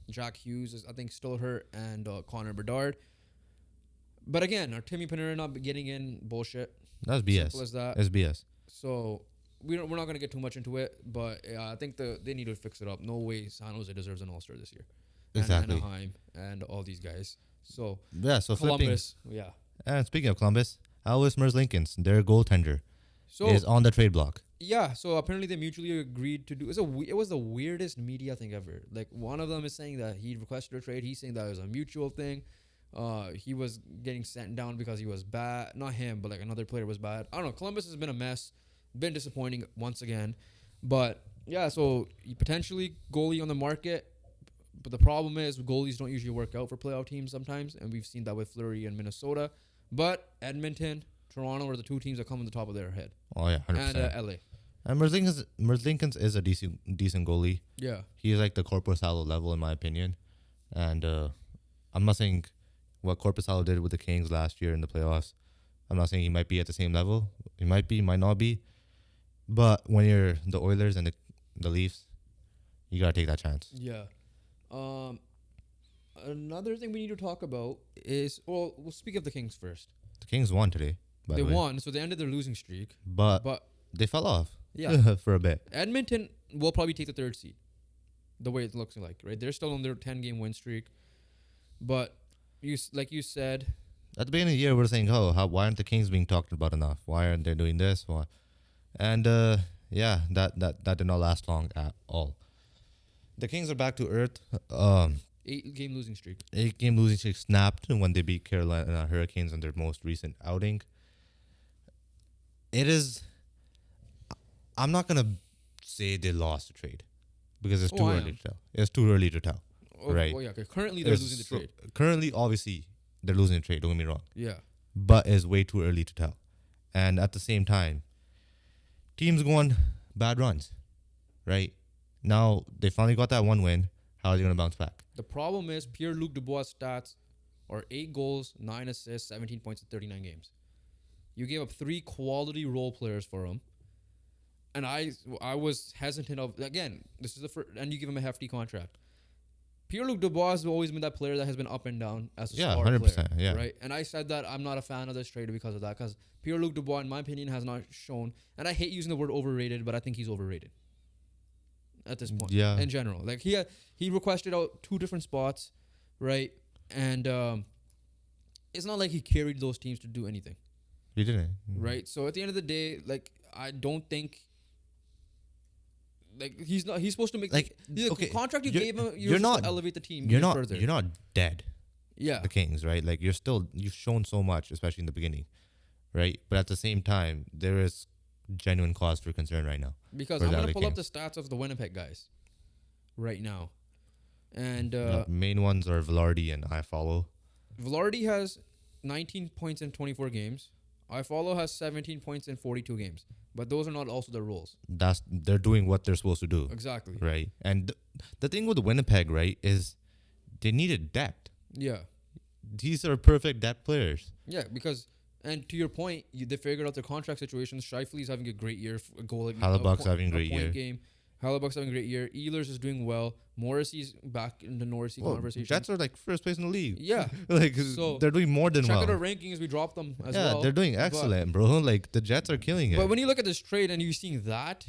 Jack Hughes is, I think, still hurt, and Connor Bedard. But again, our Timmy Panarin not getting in, bullshit. That's BS. Simple as that. It's BS. So we're not gonna get too much into it, but I think they need to fix it up. No way San Jose deserves an All-Star this year. Exactly. and Anaheim and all these guys. So Yeah, so Columbus, And speaking of Columbus, Elvis Merzlikins, their goaltender, So is on the trade block. yeah, so apparently they mutually agreed to do. It was the weirdest media thing ever. Like one of them is saying that he requested a trade. He's saying that it was a mutual thing. He was getting sent down because he was bad. Not him, but like another player was bad. I don't know. Columbus has been a mess. Been disappointing once again. But yeah, so potentially goalie on the market. But the problem is goalies don't usually work out for playoff teams sometimes, and we've seen that with Fleury and Minnesota. But Edmonton, Toronto are the two teams that come on the top of their head. Oh yeah, 100%. And LA. And Merzlikins is a decent goalie. Yeah. He's like the Korpisalo level in my opinion. And I'm not saying what Korpisalo did with the Kings last year in the playoffs. I'm not saying he might be at the same level. He might be, might not be. But when you're the Oilers and the Leafs, you gotta take that chance. Yeah. Another thing we need to talk about is we'll speak of the Kings first. The Kings won today. They won, so they ended their losing streak. But they fell off. Yeah. For a bit. Edmonton will probably take the third seed. The way it looks like, right? They're still on their 10-game win streak. But like you said, at the beginning of the year, we were saying, why aren't the Kings being talked about enough? Why aren't they doing this? Why? And yeah, that did not last long at all. The Kings are back to earth. 8-game losing streak. 8-game losing streak snapped when they beat Carolina Hurricanes in their most recent outing. It is. I'm not gonna say they lost the trade because it's too early to tell. It's too early to tell, right? Oh yeah. Okay. Currently, they're losing the trade. Currently, obviously, they're losing the trade. Don't get me wrong. Yeah. But it's way too early to tell. And at the same time, teams go on bad runs, right? Now they finally got that one win. How are they gonna bounce back? The problem is Pierre-Luc Dubois' stats are 8 goals, 9 assists, 17 points in 39 games. You gave up 3 quality role players for him. And I was hesitant of, again, this is the first, and you give him a hefty contract. Pierre-Luc Dubois has always been that player that has been up and down as a star 100%, player. yeah. Right? And I said that I'm not a fan of this trade because of that. Because Pierre-Luc Dubois, in my opinion, has not shown, and I hate using the word overrated, but I think he's overrated at this point. Yeah. In general. Like, he requested out 2 different spots, right? And it's not like he carried those teams to do anything. He didn't. Right? So at the end of the day, like, I don't think... Like he's supposed to make the contract you gave him. You're not to elevate the team. You're not further. You're not dead. Yeah, the Kings, right? Like you've shown so much, especially in the beginning, right? But at the same time, there is genuine cause for concern right now. Because I'm gonna pull up the stats of the Winnipeg guys right now, and the main ones are Velarde and Ifollow. Velarde has 19 points in 24 games. Ifollow has 17 points in 42 games. But those are not also their roles. They're doing what they're supposed to do. Exactly. Right. And the thing with Winnipeg, right, is they needed depth. Yeah. These are perfect depth players. Yeah, because, and to your point, they figured out their contract situations. Scheifele's having a great year. Hallebuck's having a great year. Game. Hallebuck's having a great year. Ehlers is doing well. Morrissey's back in the Norrisey conversation. Jets are like first place in the league. Yeah. Like, so they're doing more than well. Check out our rankings. We dropped them as well. Yeah, they're doing excellent, bro. Like, the Jets are killing it. But when you look at this trade and you're seeing that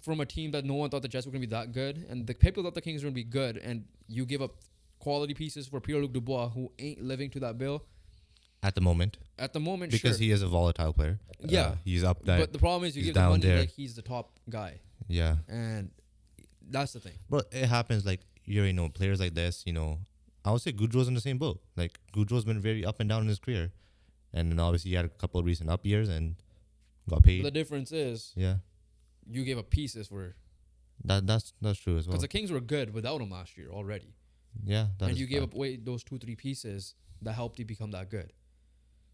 from a team that no one thought the Jets were going to be that good, and the people thought the Kings were going to be good, and you give up quality pieces for Pierre-Luc Dubois, who ain't living to that bill. At the moment, because he is a volatile player. Yeah. He's up there. But the problem is you give the money like he's the top guy. Yeah. And that's the thing. But it happens, like, you know, players like this, you know, I would say Goudreau's in the same boat. Like, Goudreau's been very up and down in his career. And then obviously he had a couple of recent up years and got paid. The difference is you gave up pieces for... That's true as well. Because the Kings were good without him last year already. Yeah, and you gave up those 2-3 pieces that helped you become that good.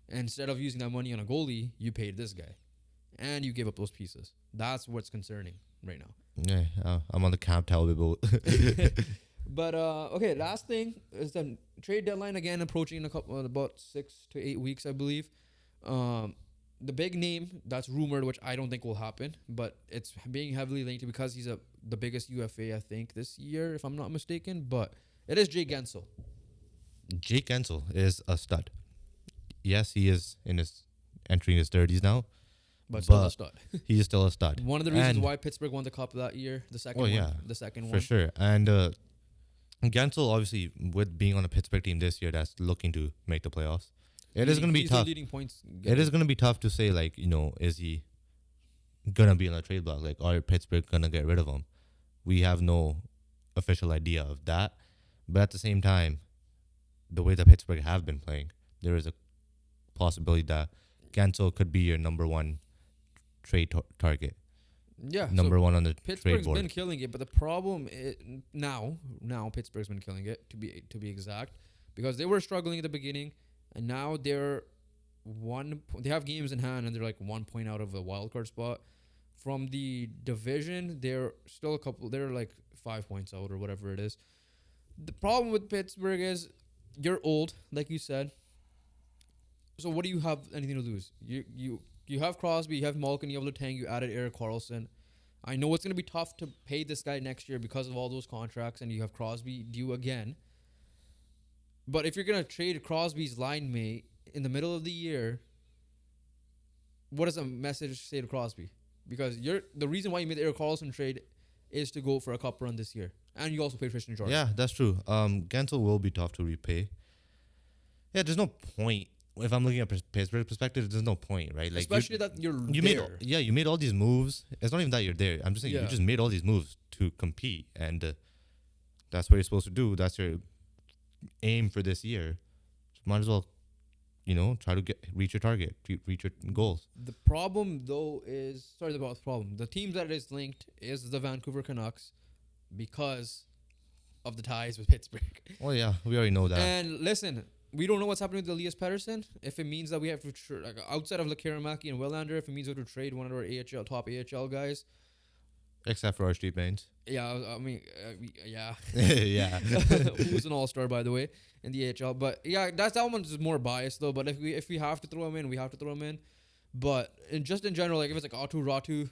And instead of using that money on a goalie, you paid this guy. And you gave up those pieces. That's what's concerning right now. Yeah, I'm on the Camp Talbot boat. But okay, last thing is the trade deadline again approaching in about 6 to 8 weeks, I believe. The big name that's rumored, which I don't think will happen, but it's being heavily linked because he's the biggest UFA I think this year, if I'm not mistaken. But it is Jake Guentzel. Jake Guentzel is a stud. Yes, he is entering his 30s now. But still a stud. He is still a stud. One of the reasons why Pittsburgh won the cup that year, the second one. For sure. And Gensel, obviously, with being on a Pittsburgh team this year that's looking to make the playoffs, it is going to be tough. Leading points. It is going to be tough to say, like, is he going to be on a trade block? Like, are Pittsburgh going to get rid of him? We have no official idea of that. But at the same time, the way that Pittsburgh have been playing, there is a possibility that Gensel could be your number one trade target. Yeah, number one on the Pittsburgh's trade board. been killing it, but the problem is now Pittsburgh's been killing it to be exact, because they were struggling at the beginning, and now they're they have games in hand and they're like 1 point out of a wild card spot from the division. They're still they're like 5 points out or whatever it is. The problem with Pittsburgh is you're old, like you said. So what do you have anything to lose? You have Crosby, you have Malkin, you have Letang, you added Erik Karlsson. I know it's going to be tough to pay this guy next year because of all those contracts, and you have Crosby due again. But if you're going to trade Crosby's line mate in the middle of the year, what does a message say to Crosby? Because the reason why you made the Erik Karlsson trade is to go for a cup run this year. And you also paid Tristan Jarry. Yeah, that's true. Gensel will be tough to repay. Yeah, there's no point. If I'm looking at Pittsburgh perspective, there's no point, right? Like, especially that you made all these moves. It's not even that you're there. I'm just saying Yeah. you just made all these moves to compete, and that's what you're supposed to do. That's your aim for this year. So might as well, try to reach your target, reach your goals. The problem though is the problem. The team that is linked is the Vancouver Canucks because of the ties with Pittsburgh. Oh yeah, we already know that. And listen, we don't know what's happening with Elias Pettersson. If it means that we have to outside of Lekkerimäki and Willander, if it means we have to trade one of our top AHL guys, except for our street Baines. Yeah, I mean, yeah. Yeah. Who's an all-star, by the way, in the AHL. But yeah, that one's just more biased though. But if we have to throw him in, we have to throw him in. But in general, like if it's like Atu Ratu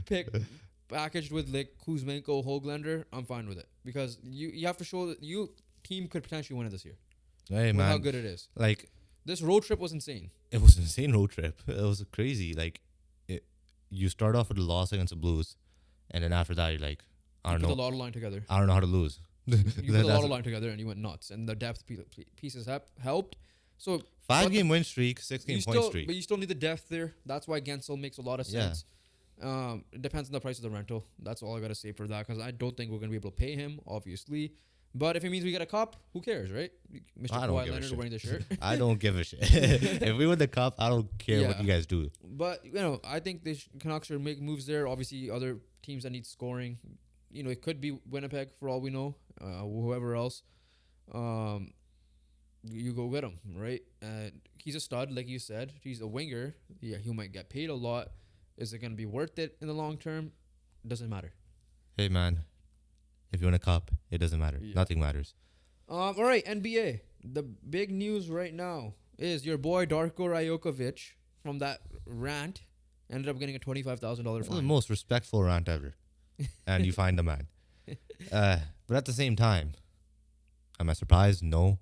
pick packaged with like Kuzmenko, Höglander, I'm fine with it, because you have to show that you team could potentially win it this year. Hey man, how good it is. Like, this road trip was insane. It was an insane road trip. It was crazy. Like, you start off with a loss against the Blues, and then after that you're like, I don't know. Put the lotto line together. I don't know how to lose. You put the lotto line together and you went nuts, and the depth pieces helped. So 5-game win streak, 6-game point streak. But you still need the depth there. That's why Gensel makes a lot of sense. It depends on the price of the rental. That's all I gotta say for that, because I don't think we're gonna be able to pay him, obviously. But if it means we get a cup, who cares, right? Mr. Kawhi Leonard wearing the shirt. I don't give a shit. If we win the cup, I don't care what you guys do. But, I think the Canucks should make moves there. Obviously, other teams that need scoring. It could be Winnipeg for all we know. Whoever else. You go get him, right? He's a stud, like you said. He's a winger. Yeah, he might get paid a lot. Is it going to be worth it in the long term? Doesn't matter. Hey, man. If you win a cup, it doesn't matter. Yeah. Nothing matters. All right, NBA. The big news right now is your boy Darko Rajokovic from that rant ended up getting a $25,000 fine. The most respectful rant ever. And you find the man. But at the same time, am I surprised? No.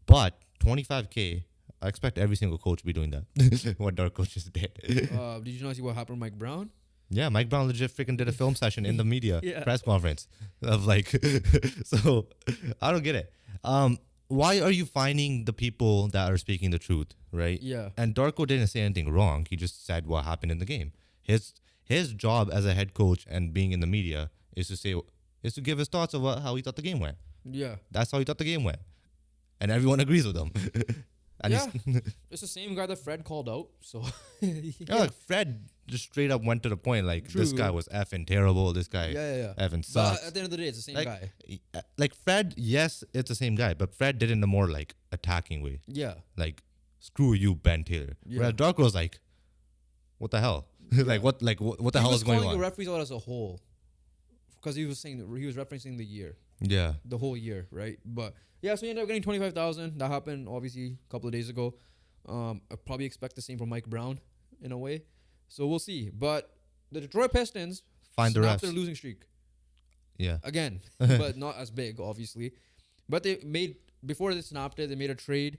But $25K, I expect every single coach to be doing that. What Darko just did. Did you not see what happened to Mike Brown? Yeah, Mike Brown legit freaking did a film session in the media press conference of like, so I don't get it. Why are you finding the people that are speaking the truth, right? Yeah. And Darko didn't say anything wrong. He just said what happened in the game. His job as a head coach and being in the media is to give his thoughts of how he thought the game went. Yeah. That's how he thought the game went. And everyone agrees with him. And it's the same guy that Fred called out. So like Fred just straight up went to the point. Like, this guy was effing terrible. This guy effing sucks. But at the end of the day, it's the same guy. Like Fred, yes, it's the same guy, but Fred did it in a more like attacking way. Yeah. Like, screw you, Ben Taylor. Yeah. Whereas Darko was like, what the hell? What the hell is going on? He was calling the referees out as a whole, because he was referencing the year. Yeah. The whole year, right? But yeah, so he ended up getting $25,000. That happened obviously a couple of days ago. I probably expect the same from Mike Brown in a way. So we'll see. But the Detroit Pistons snapped their losing streak. Yeah. Again, but not as big, obviously. But before they snapped it, they made a trade.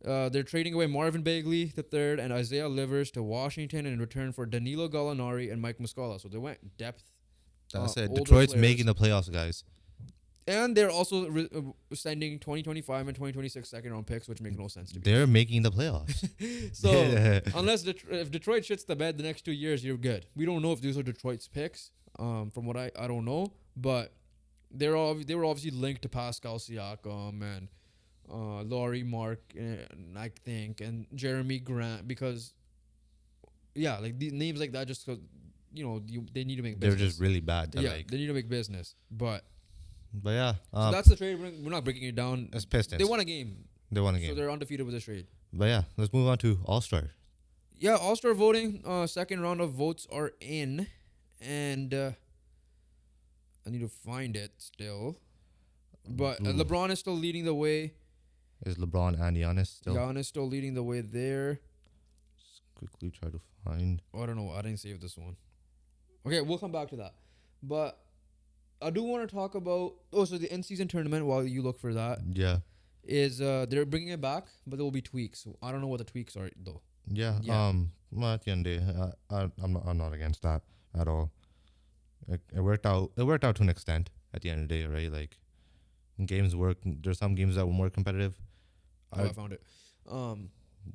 They're trading away Marvin Bagley III and Isaiah Livers to Washington in return for Danilo Gallinari and Mike Muscala. So they went depth That's it. older Detroit's players. making the playoffs, guys. And they're also sending 2025 and 2026 second round picks, which make no sense to me. They're making the playoffs. So unless if Detroit shits the bed the next 2 years, you're good. We don't know if these are Detroit's picks. From what I don't know, but they were obviously linked to Pascal Siakam and Laurie Mark, I think, and Jeremy Grant, because like these names like that, just because they need to make business. They're just really bad. They need to make business, but yeah, so that's the trade. We're not breaking it down. It's Pistons. They won a game. So they're undefeated with this trade. But yeah, let's move on to All-Star. Yeah, All-Star voting. Second round of votes are in, and I need to find it still. But LeBron is still leading the way. Is LeBron and Giannis still? Giannis still leading the way there. Just quickly try to find. Oh, I don't know. I didn't save this one. Okay, we'll come back to that. But I do want to talk about... so the in-season tournament, while you look for that... Yeah. Is they're bringing it back, but there will be tweaks. I don't know what the tweaks are, though. Yeah. Well, at the end of the day, I'm not against that at all. It worked out to an extent at the end of the day, right? Like, games work. There's some games that were more competitive. I found it.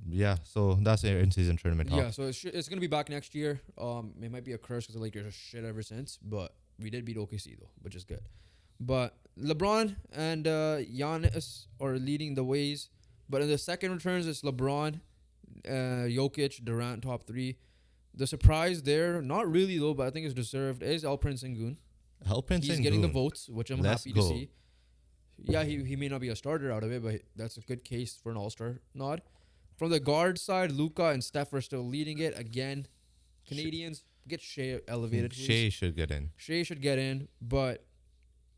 Yeah, so that's their in-season tournament talk. Yeah, so it's gonna be back next year. It might be a curse because the Lakers are shit ever since, but we did beat OKC though, which is good. But LeBron and Giannis are leading the ways. But in the second returns, it's LeBron, Jokic, Durant, top three. The surprise there, not really though, but I think it's deserved, is Alperen Sengun. He's getting the votes, which I'm happy to see. Yeah, he may not be a starter out of it, but that's a good case for an all-star nod. From the guard side, Luka and Steph are still leading it. Again, Canadians, get Shea elevated, please. Shea should get in. But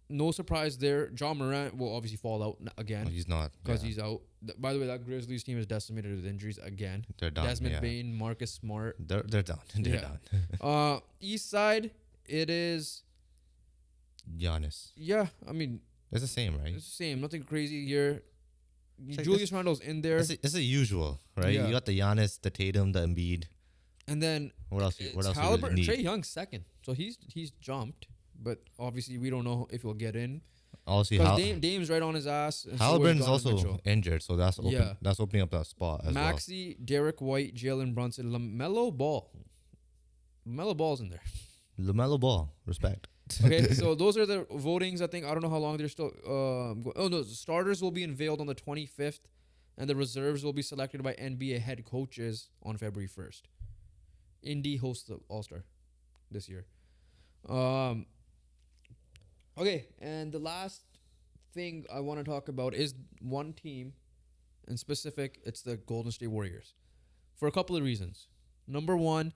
no surprise there. John Morant will obviously fall out again. He's not. Because he's out. By the way, that Grizzlies team is decimated with injuries again. They're done. Desmond Bain, Marcus Smart. They're done. They're done. East side, it is... Giannis. Yeah, I mean... It's the same, right? It's the same. Nothing crazy here. Julius Randle's in there. It's the usual, right? Yeah. You got the Giannis, the Tatum, the Embiid. And then... What else? Halliburton, Trae Young's second. So he's jumped. But obviously, we don't know if he'll get in. Because Dame's right on his ass. Halliburton's also injured, so that's opening up that spot as Maxey, Derek White, Jalen Brunson, LaMelo Ball. LaMelo Ball's in there. LaMelo Ball. Respect. Okay, so those are the votings. I think I don't know how long they're still. The starters will be unveiled on the 25th, and the reserves will be selected by NBA head coaches on February 1st. Indy hosts the All-Star this year. Okay, and the last thing I want to talk about is one team, in specific. It's the Golden State Warriors, for a couple of reasons. Number one,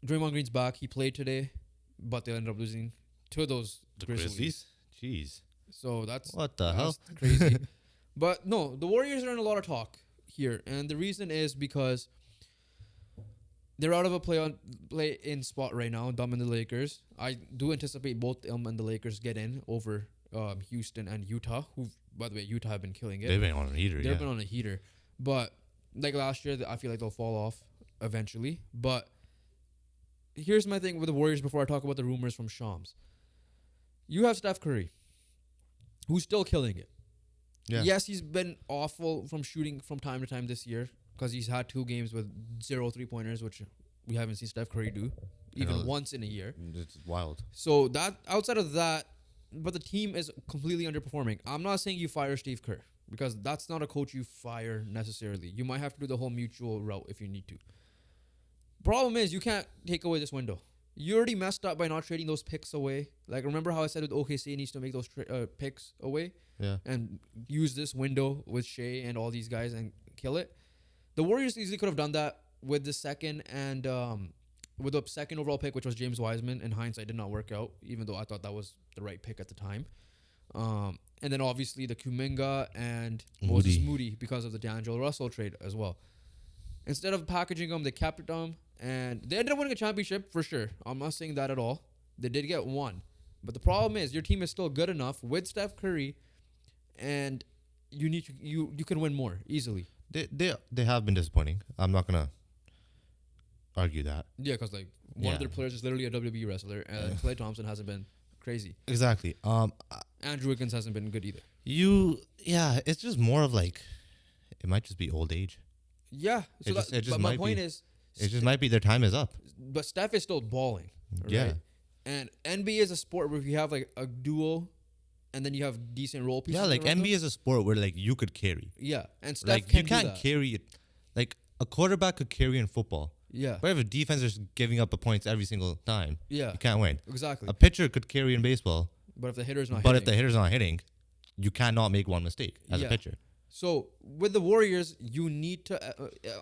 Draymond Green's back. He played today. But they ended up losing to those Grizzlies. Jeez. So that's... What the hell? Crazy. But no, the Warriors are in a lot of talk here. And the reason is because they're out of a play-in spot right now, them and the Lakers. I do anticipate both them and the Lakers get in over Houston and Utah, who, by the way, Utah have been killing it. They've been on a heater, They've been on a heater. But like last year, I feel like they'll fall off eventually. But... here's my thing with the Warriors before I talk about the rumors from Shams. You have Steph Curry, who's still killing it. Yeah. Yes, he's been awful from shooting from time to time this year because he's had 2 games with 0 3-pointers, which we haven't seen Steph Curry do even once in a year. It's wild. So that outside of that, but the team is completely underperforming. I'm not saying you fire Steve Kerr because that's not a coach you fire necessarily. You might have to do the whole mutual route if you need to. Problem is, you can't take away this window. You already messed up by not trading those picks away. Like, remember how I said with OKC needs to make those picks away? Yeah. And use this window with Shea and all these guys and kill it? The Warriors easily could have done that with the second and with the second overall pick, which was James Wiseman. In hindsight, did not work out, even though I thought that was the right pick at the time. And then obviously the Kuminga and Moses Moody because of the D'Angelo Russell trade as well. Instead of packaging them, they kept them. And they ended up winning a championship for sure. I'm not saying that at all. They did get one. But the problem is your team is still good enough with Steph Curry, and you need to you can win more easily. They have been disappointing. I'm not gonna argue that. Yeah, because like one of their players is literally a WWE wrestler, and Klay Thompson hasn't been crazy. Exactly. Andrew Wiggins hasn't been good either. It's just more of like, it might just be old age. Yeah. So but my point is, it just might be their time is up. But Steph is still balling. Right? Yeah. And NBA is a sport where if you have like a duo, and then you have decent role pieces. Yeah, like NBA is a sport where like you could carry. Yeah, and Steph like you can't carry it. Like a quarterback could carry in football. Yeah. But if a defense is giving up points every single time, you can't win. Exactly. A pitcher could carry in baseball. But if the hitter's not hitting, you cannot make one mistake as a pitcher. So with the Warriors, you need to.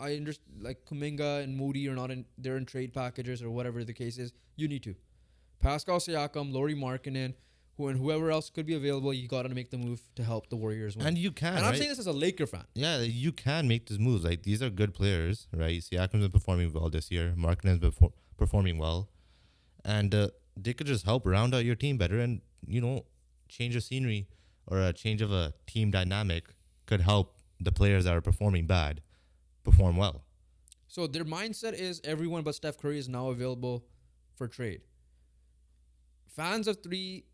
I understand, like Kuminga and Moody are not in. They're in trade packages or whatever the case is. You need to. Pascal Siakam, Lauri Markkanen, and whoever else could be available, you got to make the move to help the Warriors win. And you can. And I'm saying this as a Laker fan. Yeah, you can make these moves. Like these are good players, right? Siakam's been performing well this year. Markkanen's been performing well, and they could just help round out your team better, and change of scenery or a change of a team dynamic could help the players that are performing bad perform well. So their mindset is everyone but Steph Curry is now available for trade. Fans of three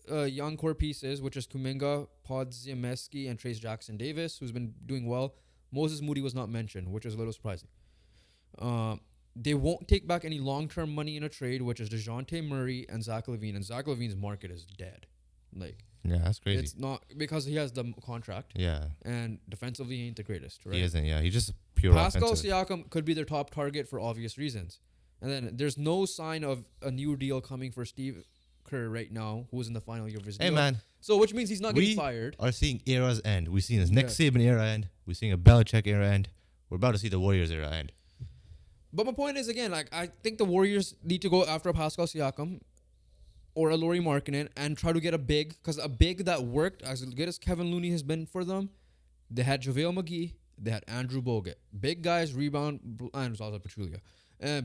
young core pieces, which is Kuminga, Podziemski, and Trayce Jackson-Davis, who's been doing well. Moses Moody was not mentioned, which is a little surprising. They won't take back any long-term money in a trade, which is DeJounte Murray and Zach LaVine. And Zach LaVine's market is dead. Yeah, that's crazy. It's not because he has the contract. Yeah. And defensively, he ain't the greatest, right? He isn't, yeah. He's just pure Pascal offensive. Siakam could be their top target for obvious reasons. And then there's no sign of a new deal coming for Steve Kerr right now, who's in the final year of his deal. Hey, man. So, which means he's not getting fired. We are seeing eras end. We've seen his Nick Saban era end. We're seeing a Belichick era end. We're about to see the Warriors era end. But my point is, again, like I think the Warriors need to go after a Pascal Siakam or a Lauri Markkanen and try to get a big, because a big that worked as good as Kevin Looney has been for them. They had JaVale McGee. They had Andrew Bogut. Big guys, rebound, and also Petrulia.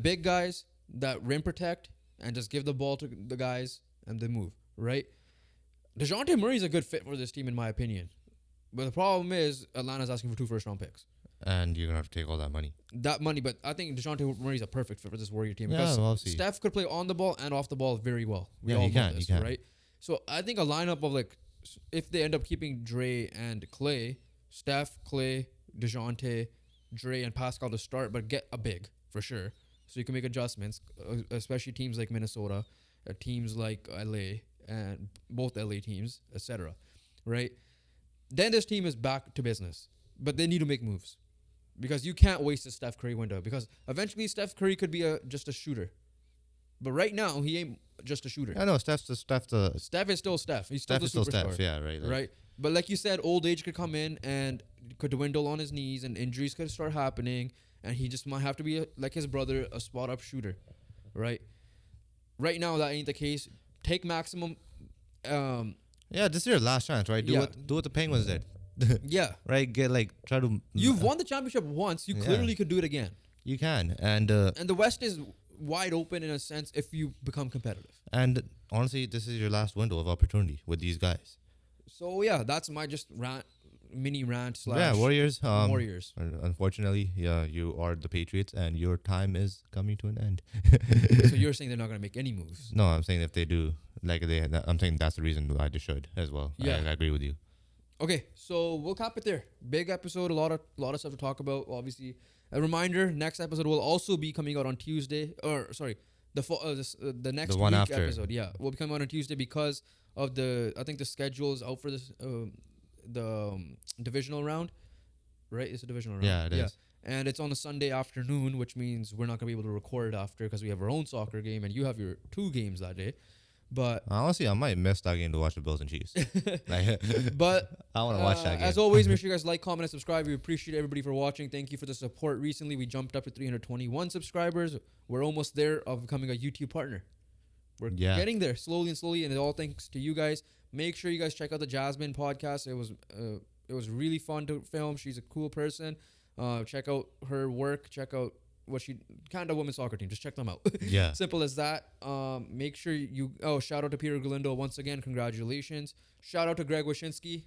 Big guys that rim protect and just give the ball to the guys and they move, right? DeJounte Murray's a good fit for this team, in my opinion. But the problem is Atlanta's asking for 2 first-round picks. And you're going to have to take all that money. But I think DeJounte Murray's a perfect fit for this Warrior team. Yeah, because we'll see. Steph could play on the ball and off the ball very well. We all know this, right? So I think a lineup of like, if they end up keeping Dre and Clay, Steph, Clay, DeJounte, Dre, and Pascal to start, but get a big for sure. So you can make adjustments, especially teams like Minnesota, teams like LA, and both LA teams, etc. Right? Then this team is back to business. But they need to make moves. Because you can't waste a Steph Curry window. Because eventually Steph Curry could be just a shooter. But right now, he ain't just a shooter. I know, Steph is still Steph. He's still the superstar. Steph, yeah, right. Right? But like you said, old age could come in and could dwindle on his knees and injuries could start happening. And he just might have to be, like his brother, a spot-up shooter. Right? Right now, that ain't the case. Take maximum... this is your last chance, right? Do what the Penguins did. Yeah. Right? Try to... You've won the championship once. You clearly could do it again. You can. And the West is wide open in a sense if you become competitive. And honestly, this is your last window of opportunity with these guys. So, yeah, that's my just mini rant / Warriors. Warriors. Unfortunately, you are the Patriots, and your time is coming to an end. So you're saying they're not going to make any moves? No, I'm saying if they do, I'm saying that's the reason why they should as well. Yeah. I agree with you. Okay, so we'll cap it there. Big episode, a lot of stuff to talk about. Obviously, a reminder: next episode will also be coming out on Tuesday. The next one week after. episode. Yeah, will be coming out on Tuesday because of I think the schedule is out for this divisional round. Right, it's a divisional round. Yeah, it is. And it's on a Sunday afternoon, which means we're not gonna be able to record after because we have our own soccer game, and you have your 2 games that day. But honestly, I might miss that game to watch the Bills and Chiefs. But I want to watch that game. As always, make sure you guys like, comment, and subscribe. We appreciate everybody for watching. Thank you for the support. Recently, we jumped up to 321 subscribers. We're almost there of becoming a YouTube partner. We're getting there slowly, and it all thanks to you guys. Make sure you guys check out the Jasmine podcast. It was really fun to film. She's a cool person. Check out her work. Check out what she kind of women's soccer team. Just check them out. Yeah. Simple as that. Make sure shout out to Peter Galindo once again. Congratulations. Shout out to Greg Wyshynski.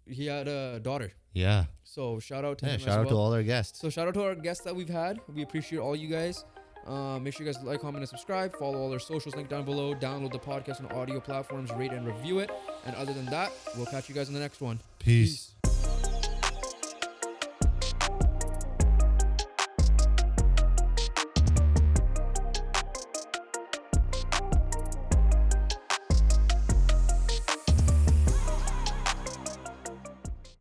He had a daughter. Yeah. So shout out to him. Shout out to all our guests. So shout out to our guests that we've had. We appreciate all you guys. Make sure you guys like, comment, and subscribe. Follow all our socials, link down below. Download the podcast on audio platforms. Rate and review it. And other than that, we'll catch you guys in the next one. Peace.